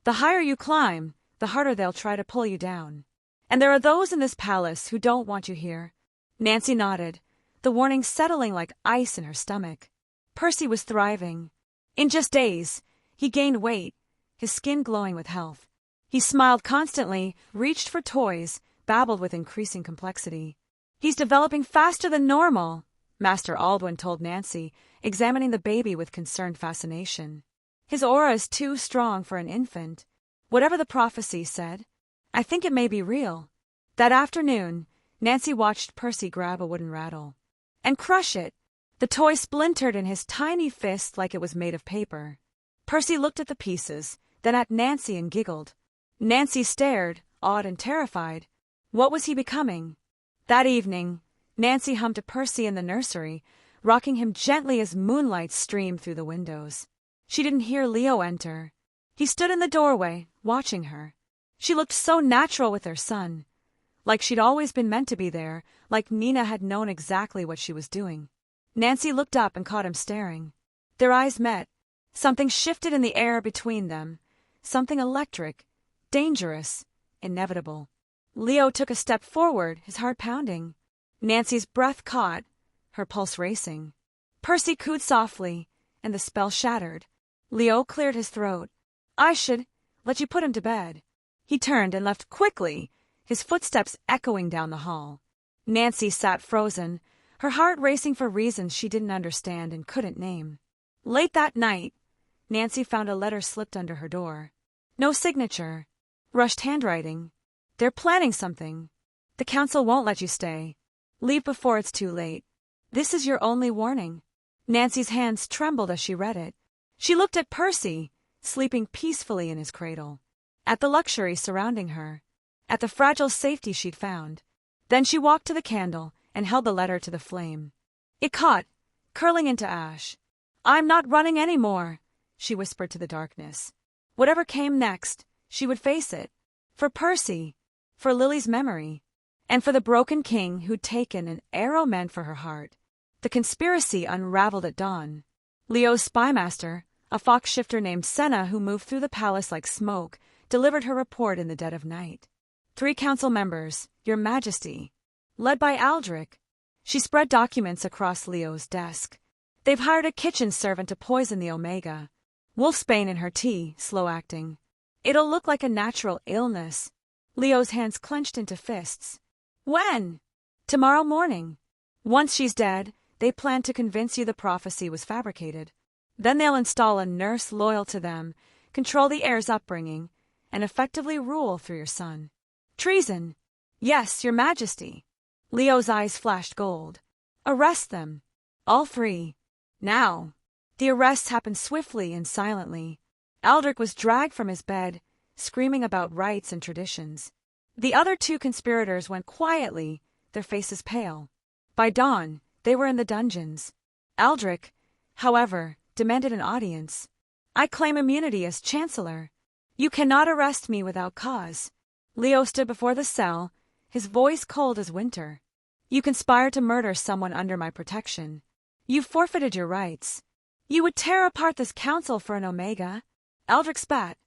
The higher you climb, the harder they'll try to pull you down. And there are those in this palace who don't want you here. Nancy nodded, the warning settling like ice in her stomach. Percy was thriving. In just days, he gained weight, his skin glowing with health. He smiled constantly, reached for toys, babbled with increasing complexity. He's developing faster than normal, Master Aldwin told Nancy, examining the baby with concerned fascination. His aura is too strong for an infant. Whatever the prophecy said, I think it may be real. That afternoon, Nancy watched Percy grab a wooden rattle and crush it. The toy splintered in his tiny fist like it was made of paper. Percy looked at the pieces, then at Nancy and giggled. Nancy stared, awed and terrified. What was he becoming? That evening, Nancy hummed to Percy in the nursery, rocking him gently as moonlight streamed through the windows. She didn't hear Leo enter. He stood in the doorway, watching her. She looked so natural with their son, like she'd always been meant to be there, like Nina had known exactly what she was doing. Nancy looked up and caught him staring. Their eyes met. Something shifted in the air between them, something electric, dangerous, inevitable. Leo took a step forward, his heart pounding. Nancy's breath caught, her pulse racing. Percy cooed softly, and the spell shattered. Leo cleared his throat. I should let you put him to bed. He turned and left quickly, his footsteps echoing down the hall. Nancy sat frozen, her heart racing for reasons she didn't understand and couldn't name. Late that night, Nancy found a letter slipped under her door. No signature. Rushed handwriting. They're planning something. The council won't let you stay. Leave before it's too late. This is your only warning. Nancy's hands trembled as she read it. She looked at Percy, sleeping peacefully in his cradle, at the luxury surrounding her, at the fragile safety she'd found. Then she walked to the candle and held the letter to the flame. It caught, curling into ash. I'm not running any more, she whispered to the darkness. Whatever came next, she would face it. For Percy, for Lily's memory, and for the broken king who'd taken an arrow meant for her heart. The conspiracy unraveled at dawn. Leo's spymaster, a fox shifter named Senna who moved through the palace like smoke, delivered her report in the dead of night. 3 council members, Your Majesty. Led by Aldrich. She spread documents across Leo's desk. They've hired a kitchen servant to poison the Omega. Wolfsbane in her tea, slow acting. It'll look like a natural illness. Leo's hands clenched into fists. When? Tomorrow morning. Once she's dead, they plan to convince you the prophecy was fabricated. Then they'll install a nurse loyal to them, control the heir's upbringing, and effectively rule through your son. Treason. Yes, Your Majesty. Leo's eyes flashed gold. Arrest them. All 3. Now. The arrests happened swiftly and silently. Aldrich was dragged from his bed, screaming about rights and traditions. The other 2 conspirators went quietly, their faces pale. By dawn, they were in the dungeons. Aldrich, however, demanded an audience. I claim immunity as Chancellor. You cannot arrest me without cause. Leo stood before the cell, his voice cold as winter. You conspired to murder someone under my protection. You forfeited your rights. You would tear apart this council for an Omega. Aldrich spat.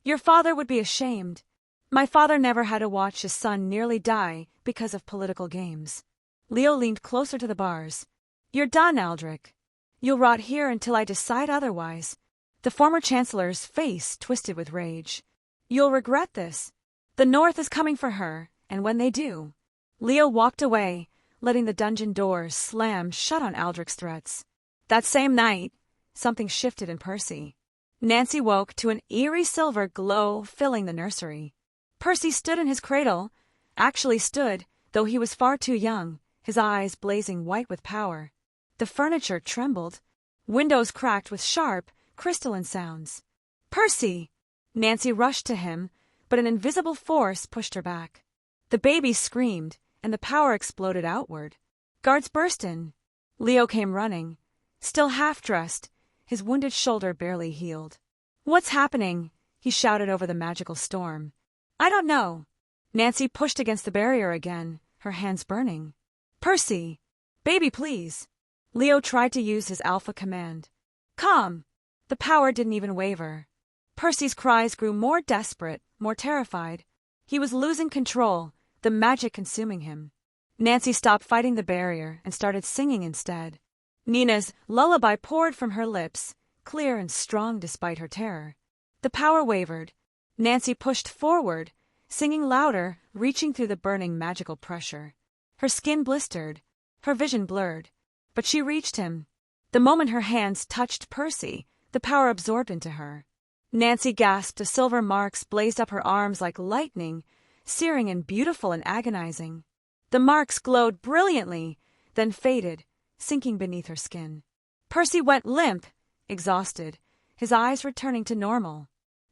Your father would be ashamed. My father never had to watch his son nearly die because of political games. Leo leaned closer to the bars. You're done, Aldrich. You'll rot here until I decide otherwise. The former Chancellor's face twisted with rage. You'll regret this. The North is coming for her, and when they do, Leo walked away, letting the dungeon doors slam shut on Aldrich's threats. That same night, something shifted in Percy. Nancy woke to an eerie silver glow filling the nursery. Percy stood in his cradle, actually stood, though he was far too young, his eyes blazing white with power. The furniture trembled. Windows cracked with sharp, crystalline sounds. "Percy!" Nancy rushed to him, but an invisible force pushed her back. The baby screamed, and the power exploded outward. Guards burst in. Leo came running, still half-dressed, his wounded shoulder barely healed. "What's happening?" he shouted over the magical storm. "I don't know." Nancy pushed against the barrier again, her hands burning. "Percy! Baby, please!" Leo tried to use his alpha command. "Calm!" The power didn't even waver. Percy's cries grew more desperate, more terrified. He was losing control, the magic consuming him. Nancy stopped fighting the barrier and started singing instead. Nina's lullaby poured from her lips, clear and strong despite her terror. The power wavered. Nancy pushed forward, singing louder, reaching through the burning magical pressure. Her skin blistered, her vision blurred, but she reached him. The moment her hands touched Percy, the power absorbed into her. Nancy gasped as silver marks blazed up her arms like lightning, searing and beautiful and agonizing. The marks glowed brilliantly, then faded, sinking beneath her skin. Percy went limp, exhausted, his eyes returning to normal.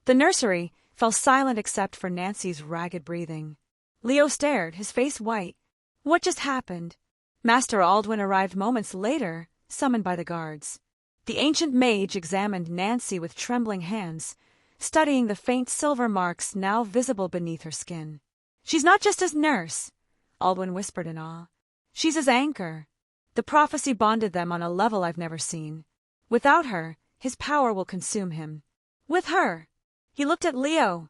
The nursery fell silent except for Nancy's ragged breathing. Leo stared, his face white. What just happened? Master Aldwin arrived moments later, summoned by the guards. The ancient mage examined Nancy with trembling hands, studying the faint silver marks now visible beneath her skin. "She's not just his nurse," Aldwin whispered in awe. "She's his anchor. The prophecy bonded them on a level I've never seen. Without her, his power will consume him. With her," he looked at Leo,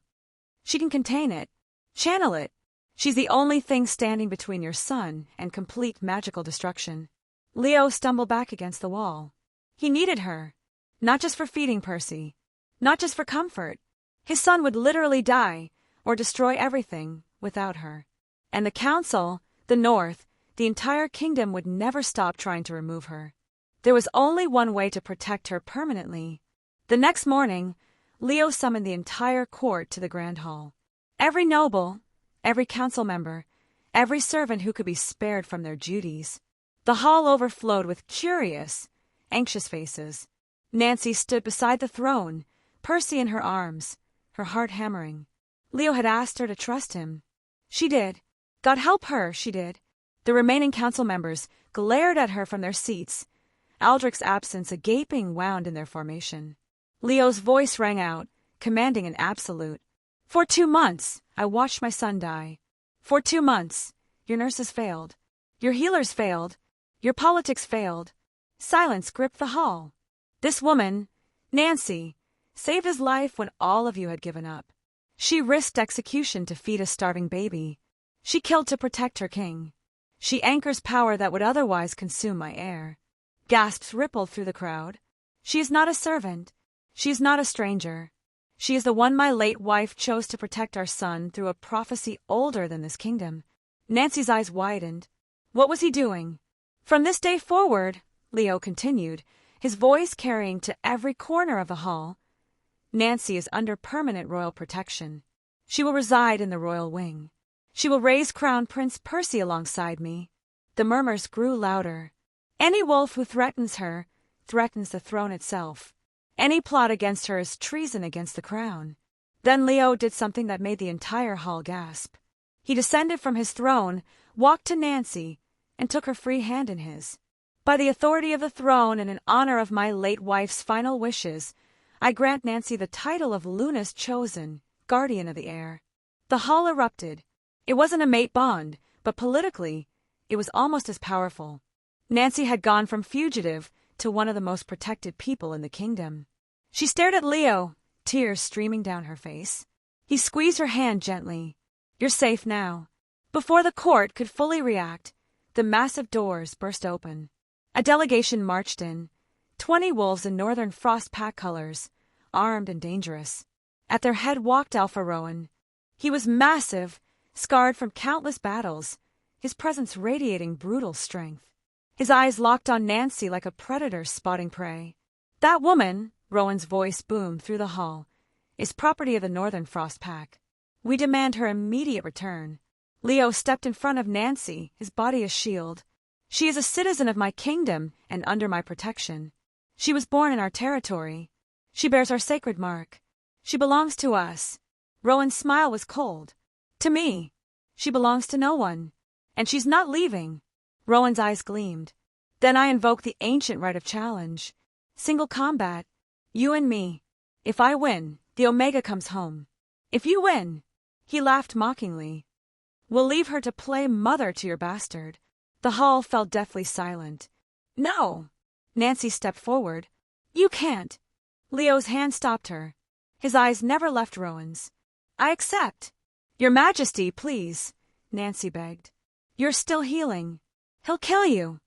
"she can contain it, channel it. She's the only thing standing between your son and complete magical destruction." Leo stumbled back against the wall. He needed her, not just for feeding Percy, not just for comfort. His son would literally die, or destroy everything, without her. And the council, the North, the entire kingdom would never stop trying to remove her. There was only one way to protect her permanently. The next morning, Leo summoned the entire court to the Grand Hall. Every noble, every council member, every servant who could be spared from their duties. The hall overflowed with curious, anxious faces. Nancy stood beside the throne, Percy in her arms, her heart hammering. Leo had asked her to trust him. She did. God help her, she did. The remaining council members glared at her from their seats, Aldrich's absence a gaping wound in their formation. Leo's voice rang out, commanding an absolute. "For 2 months, I watched my son die. For 2 months, your nurses failed. Your healers failed. Your politics failed. Silence gripped the hall. This woman, Nancy, saved his life when all of you had given up. She risked execution to feed a starving baby. She killed to protect her king. She anchors power that would otherwise consume my heir." Gasps rippled through the crowd. "She is not a servant. She is not a stranger. She is the one my late wife chose to protect our son through a prophecy older than this kingdom." Nancy's eyes widened. What was he doing? "From this day forward," Leo continued, his voice carrying to every corner of the hall, "Nancy is under permanent royal protection. She will reside in the royal wing. She will raise Crown Prince Percy alongside me." The murmurs grew louder. "Any wolf who threatens her threatens the throne itself. Any plot against her is treason against the crown." Then Leo did something that made the entire hall gasp. He descended from his throne, walked to Nancy, and took her free hand in his. "By the authority of the throne and in honor of my late wife's final wishes, I grant Nancy the title of Luna's chosen, guardian of the air." The hall erupted. It wasn't a mate bond, but politically, it was almost as powerful. Nancy had gone from fugitive to one of the most protected people in the kingdom. She stared at Leo, tears streaming down her face. He squeezed her hand gently. "You're safe now." Before the court could fully react, the massive doors burst open. A delegation marched in, 20 wolves in northern frost pack colors, armed and dangerous. At their head walked Alpha Rowan. He was massive, scarred from countless battles, his presence radiating brutal strength. His eyes locked on Nancy like a predator spotting prey. That woman, Rowan's voice boomed through the hall, is property of the Northern Frost Pack. We demand her immediate return. Leo stepped in front of Nancy, his body a shield. She is a citizen of my kingdom and under my protection. She was born in our territory. She bears our sacred mark. She belongs to us. Rowan's smile was cold. To me. She belongs to no one. And she's not leaving. Rowan's eyes gleamed. Then I invoke the ancient right of challenge. Single combat. You and me. If I win, the Omega comes home. If you win, he laughed mockingly, we'll leave her to play mother to your bastard. The hall fell deathly silent. No! Nancy stepped forward. You can't. Leo's hand stopped her. His eyes never left Rowan's. I accept. Your Majesty, please, Nancy begged. You're still healing. He'll kill you.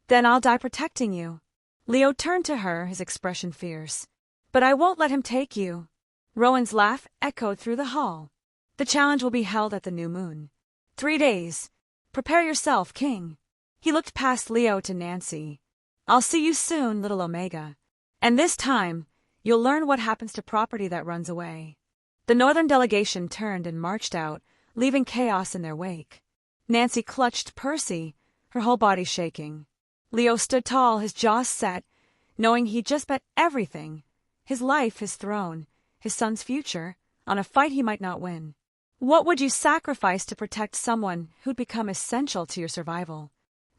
Then I'll die protecting you. Leo turned to her, his expression fierce. But I won't let him take you. Rowan's laugh echoed through the hall. The challenge will be held at the new moon. 3 days. Prepare yourself, King. He looked past Leo to Nancy. I'll see you soon, little Omega. And this time, you'll learn what happens to property that runs away. The Northern delegation turned and marched out, leaving chaos in their wake. Nancy clutched Percy, her whole body shaking. Leo stood tall, his jaws set, knowing he'd just bet everything, his life, his throne, his son's future, on a fight he might not win. What would you sacrifice to protect someone who'd become essential to your survival?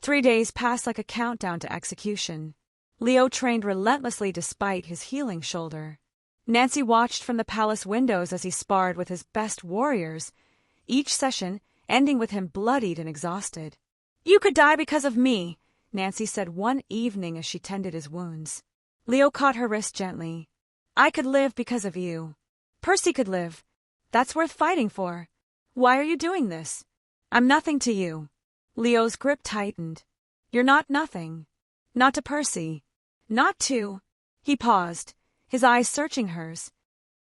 3 days passed like a countdown to execution. Leo trained relentlessly despite his healing shoulder. Nancy watched from the palace windows as he sparred with his best warriors, each session ending with him bloodied and exhausted. You could die because of me, Nancy said one evening as she tended his wounds. Leo caught her wrist gently. I could live because of you. Percy could live. That's worth fighting for. Why are you doing this? I'm nothing to you. Leo's grip tightened. You're not nothing. Not to Percy. Not to... He paused, his eyes searching hers.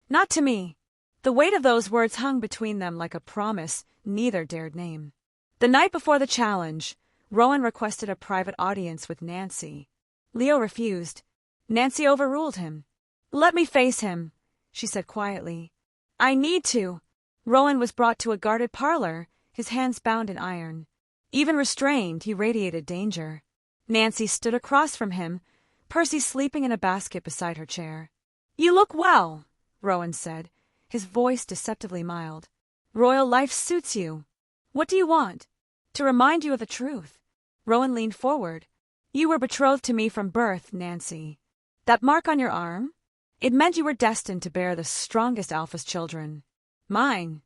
Not to me. The weight of those words hung between them like a promise neither dared name. The night before the challenge, Rowan requested a private audience with Nancy. Leo refused. Nancy overruled him. Let me face him, she said quietly. I need to. Rowan was brought to a guarded parlor, his hands bound in iron. Even restrained, he radiated danger. Nancy stood across from him, Percy sleeping in a basket beside her chair. You look well, Rowan said, his voice deceptively mild. Royal life suits you. What do you want? To remind you of the truth. Rowan leaned forward. You were betrothed to me from birth, Nancy. That mark on your arm? It meant you were destined to bear the strongest Alpha's children. Mine.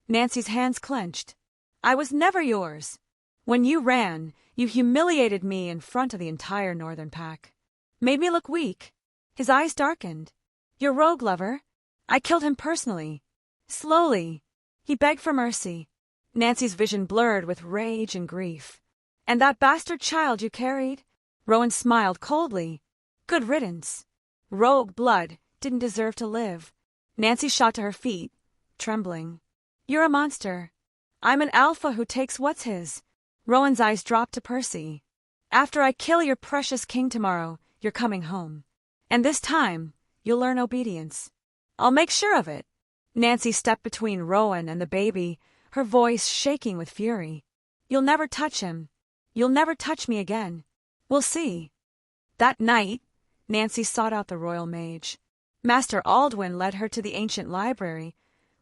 Nancy's hands clenched. I was never yours. When you ran, you humiliated me in front of the entire Northern Pack. Made me look weak. His eyes darkened. Your rogue lover? I killed him personally. Slowly. He begged for mercy. Nancy's vision blurred with rage and grief. And that bastard child you carried? Rowan smiled coldly. Good riddance. Rogue blood didn't deserve to live. Nancy shot to her feet, trembling. You're a monster. I'm an alpha who takes what's his. Rowan's eyes dropped to Percy. After I kill your precious king tomorrow, you're coming home. And this time, you'll learn obedience. I'll make sure of it. Nancy stepped between Rowan and the baby, her voice shaking with fury. You'll never touch him. You'll never touch me again. We'll see. That night, Nancy sought out the royal mage. Master Aldwin led her to the ancient library,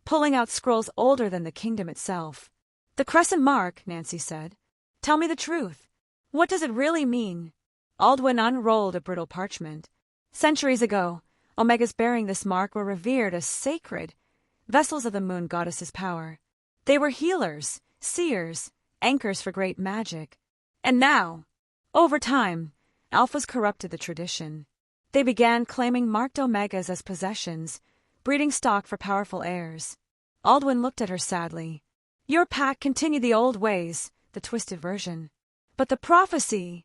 pulling out scrolls older than the kingdom itself. The crescent mark, Nancy said. Tell me the truth. What does it really mean? Aldwin unrolled a brittle parchment. Centuries ago, Omegas bearing this mark were revered as sacred, vessels of the moon goddess's power. They were healers, seers, anchors for great magic. And now, over time, Alphas corrupted the tradition. They began claiming marked Omegas as possessions, breeding stock for powerful heirs. Aldwin looked at her sadly. Your pack continued the old ways, the twisted version. But the prophecy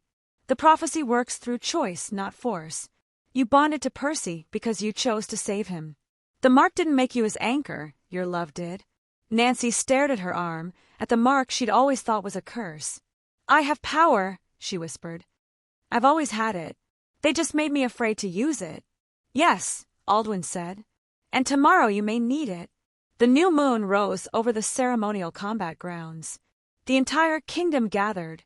works through choice, not force. You bonded to Percy because you chose to save him. The mark didn't make you his anchor, your love did. Nancy stared at her arm, at the mark she'd always thought was a curse. I have power, she whispered. I've always had it. They just made me afraid to use it. Yes, Aldwin said. And tomorrow you may need it. The new moon rose over the ceremonial combat grounds. The entire kingdom gathered.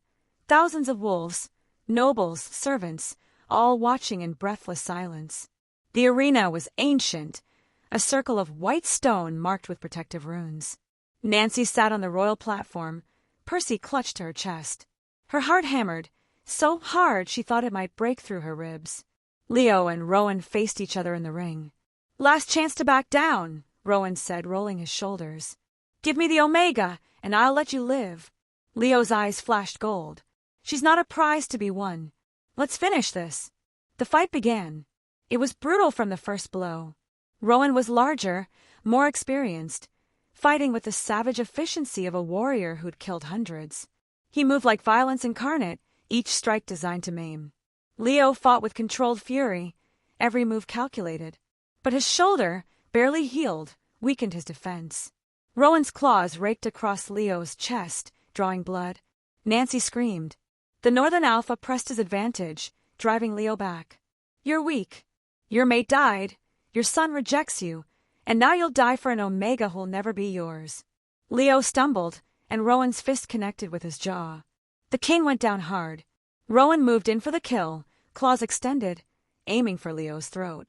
Thousands of wolves, nobles, servants, all watching in breathless silence. The arena was ancient, a circle of white stone marked with protective runes. Nancy sat on the royal platform. Percy clutched to her chest. Her heart hammered, so hard she thought it might break through her ribs. Leo and Rowan faced each other in the ring. Last chance to back down, Rowan said, rolling his shoulders. Give me the Omega, and I'll let you live. Leo's eyes flashed gold. She's not a prize to be won. Let's finish this. The fight began. It was brutal from the first blow. Rowan was larger, more experienced, fighting with the savage efficiency of a warrior who'd killed hundreds. He moved like violence incarnate, each strike designed to maim. Leo fought with controlled fury, every move calculated. But his shoulder, barely healed, weakened his defense. Rowan's claws raked across Leo's chest, drawing blood. Nancy screamed. The Northern Alpha pressed his advantage, driving Leo back. You're weak. Your mate died. Your son rejects you. And now you'll die for an Omega who'll never be yours. Leo stumbled, and Rowan's fist connected with his jaw. The king went down hard. Rowan moved in for the kill, claws extended, aiming for Leo's throat.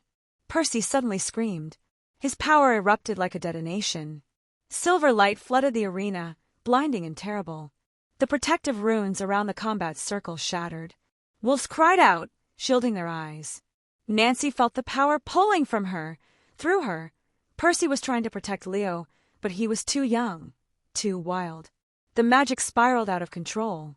Percy suddenly screamed. His power erupted like a detonation. Silver light flooded the arena, blinding and terrible. The protective runes around the combat circle shattered. Wolves cried out, shielding their eyes. Nancy felt the power pulling from her, through her. Percy was trying to protect Leo, but he was too young, too wild. The magic spiraled out of control.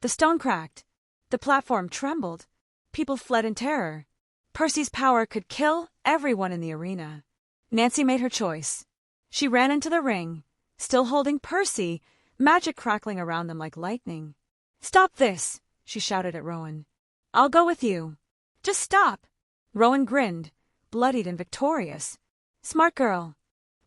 The stone cracked. The platform trembled. People fled in terror. Percy's power could kill everyone in the arena. Nancy made her choice. She ran into the ring, still holding Percy, magic crackling around them like lightning. Stop this, she shouted at Rowan. I'll go with you. Just stop. Rowan grinned, bloodied and victorious. Smart girl.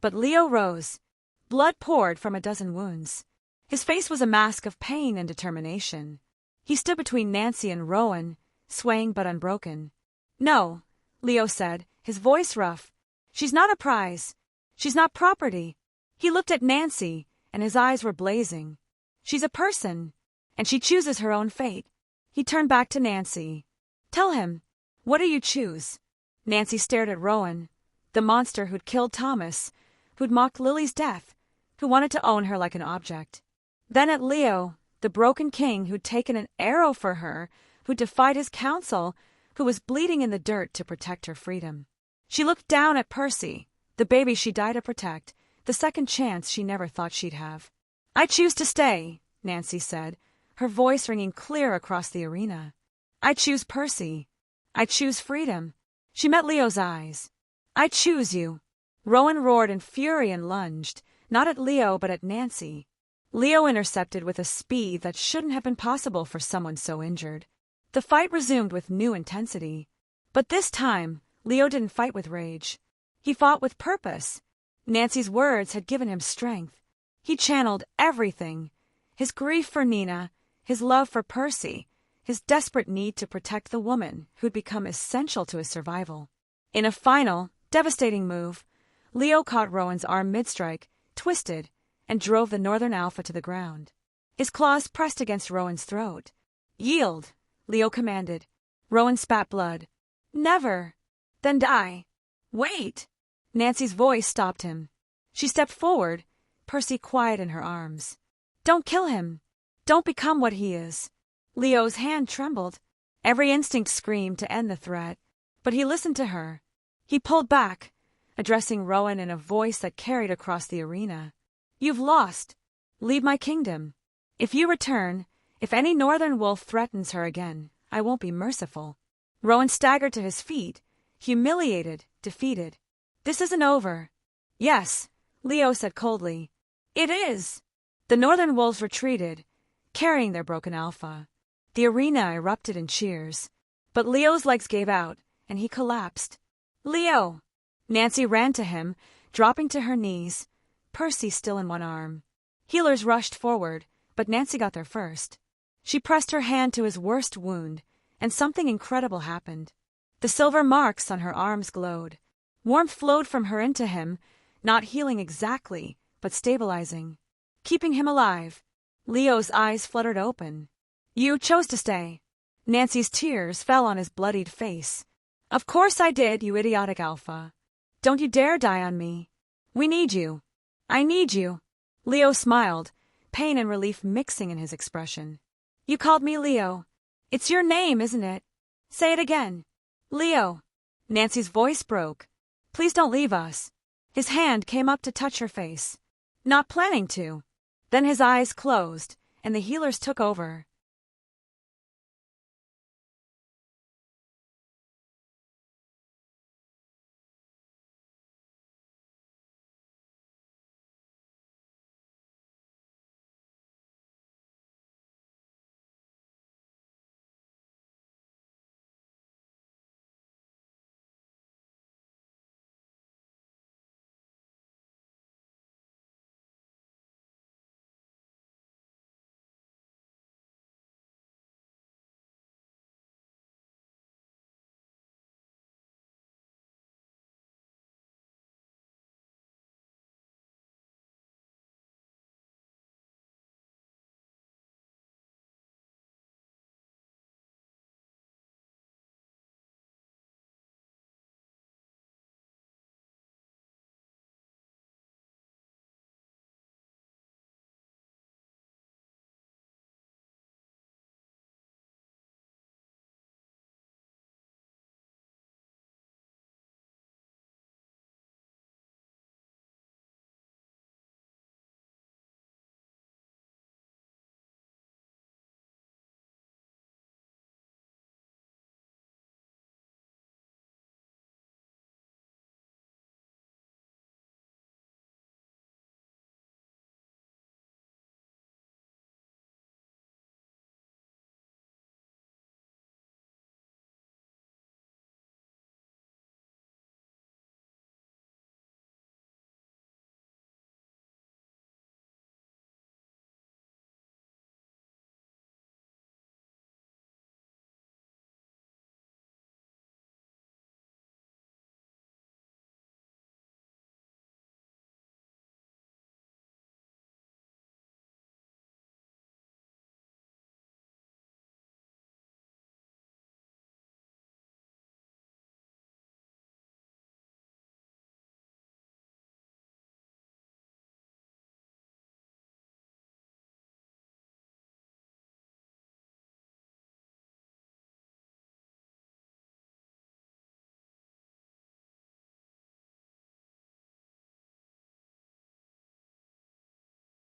But Leo rose. Blood poured from a dozen wounds. His face was a mask of pain and determination. He stood between Nancy and Rowan, swaying but unbroken. No, Leo said, his voice rough. She's not a prize. She's not property. He looked at Nancy, and his eyes were blazing. She's a person, and she chooses her own fate. He turned back to Nancy. Tell him, what do you choose? Nancy stared at Rowan, the monster who'd killed Thomas, who'd mocked Lily's death, who wanted to own her like an object. Then at Leo, the broken king who'd taken an arrow for her, who defied his counsel, who was bleeding in the dirt to protect her freedom. She looked down at Percy, the baby she died to protect, the second chance she never thought she'd have. I choose to stay, Nancy said, her voice ringing clear across the arena. I choose Percy. I choose freedom. She met Leo's eyes. I choose you. Rowan roared in fury and lunged, not at Leo but at Nancy. Leo intercepted with a speed that shouldn't have been possible for someone so injured. The fight resumed with new intensity. But this time, Leo didn't fight with rage. He fought with purpose. Nancy's words had given him strength. He channeled everything. His grief for Nina, his love for Percy, his desperate need to protect the woman who'd become essential to his survival. In a final, devastating move, Leo caught Rowan's arm mid-strike, twisted, and drove the Northern Alpha to the ground. His claws pressed against Rowan's throat. Yield, Leo commanded. Rowan spat blood. Never. Then die. Wait. Nancy's voice stopped him. She stepped forward, Percy quiet in her arms. Don't kill him. Don't become what he is. Leo's hand trembled. Every instinct screamed to end the threat. But he listened to her. He pulled back, addressing Rowan in a voice that carried across the arena. You've lost. Leave my kingdom. If you return, if any northern wolf threatens her again, I won't be merciful. Rowan staggered to his feet, humiliated, defeated. This isn't over. Yes, Leo said coldly. It is. The northern wolves retreated, carrying their broken alpha. The arena erupted in cheers. But Leo's legs gave out, and he collapsed. Leo! Nancy ran to him, dropping to her knees. Percy still in one arm. Healers rushed forward, but Nancy got there first. She pressed her hand to his worst wound, and something incredible happened. The silver marks on her arms glowed. Warmth flowed from her into him, not healing exactly, but stabilizing, keeping him alive. Leo's eyes fluttered open. You chose to stay. Nancy's tears fell on his bloodied face. Of course I did, you idiotic alpha. Don't you dare die on me. We need you. I need you. Leo smiled, pain and relief mixing in his expression. You called me Leo. It's your name, isn't it? Say it again. Leo. Nancy's voice broke. Please don't leave us. His hand came up to touch her face. Not planning to. Then his eyes closed, and the healers took over.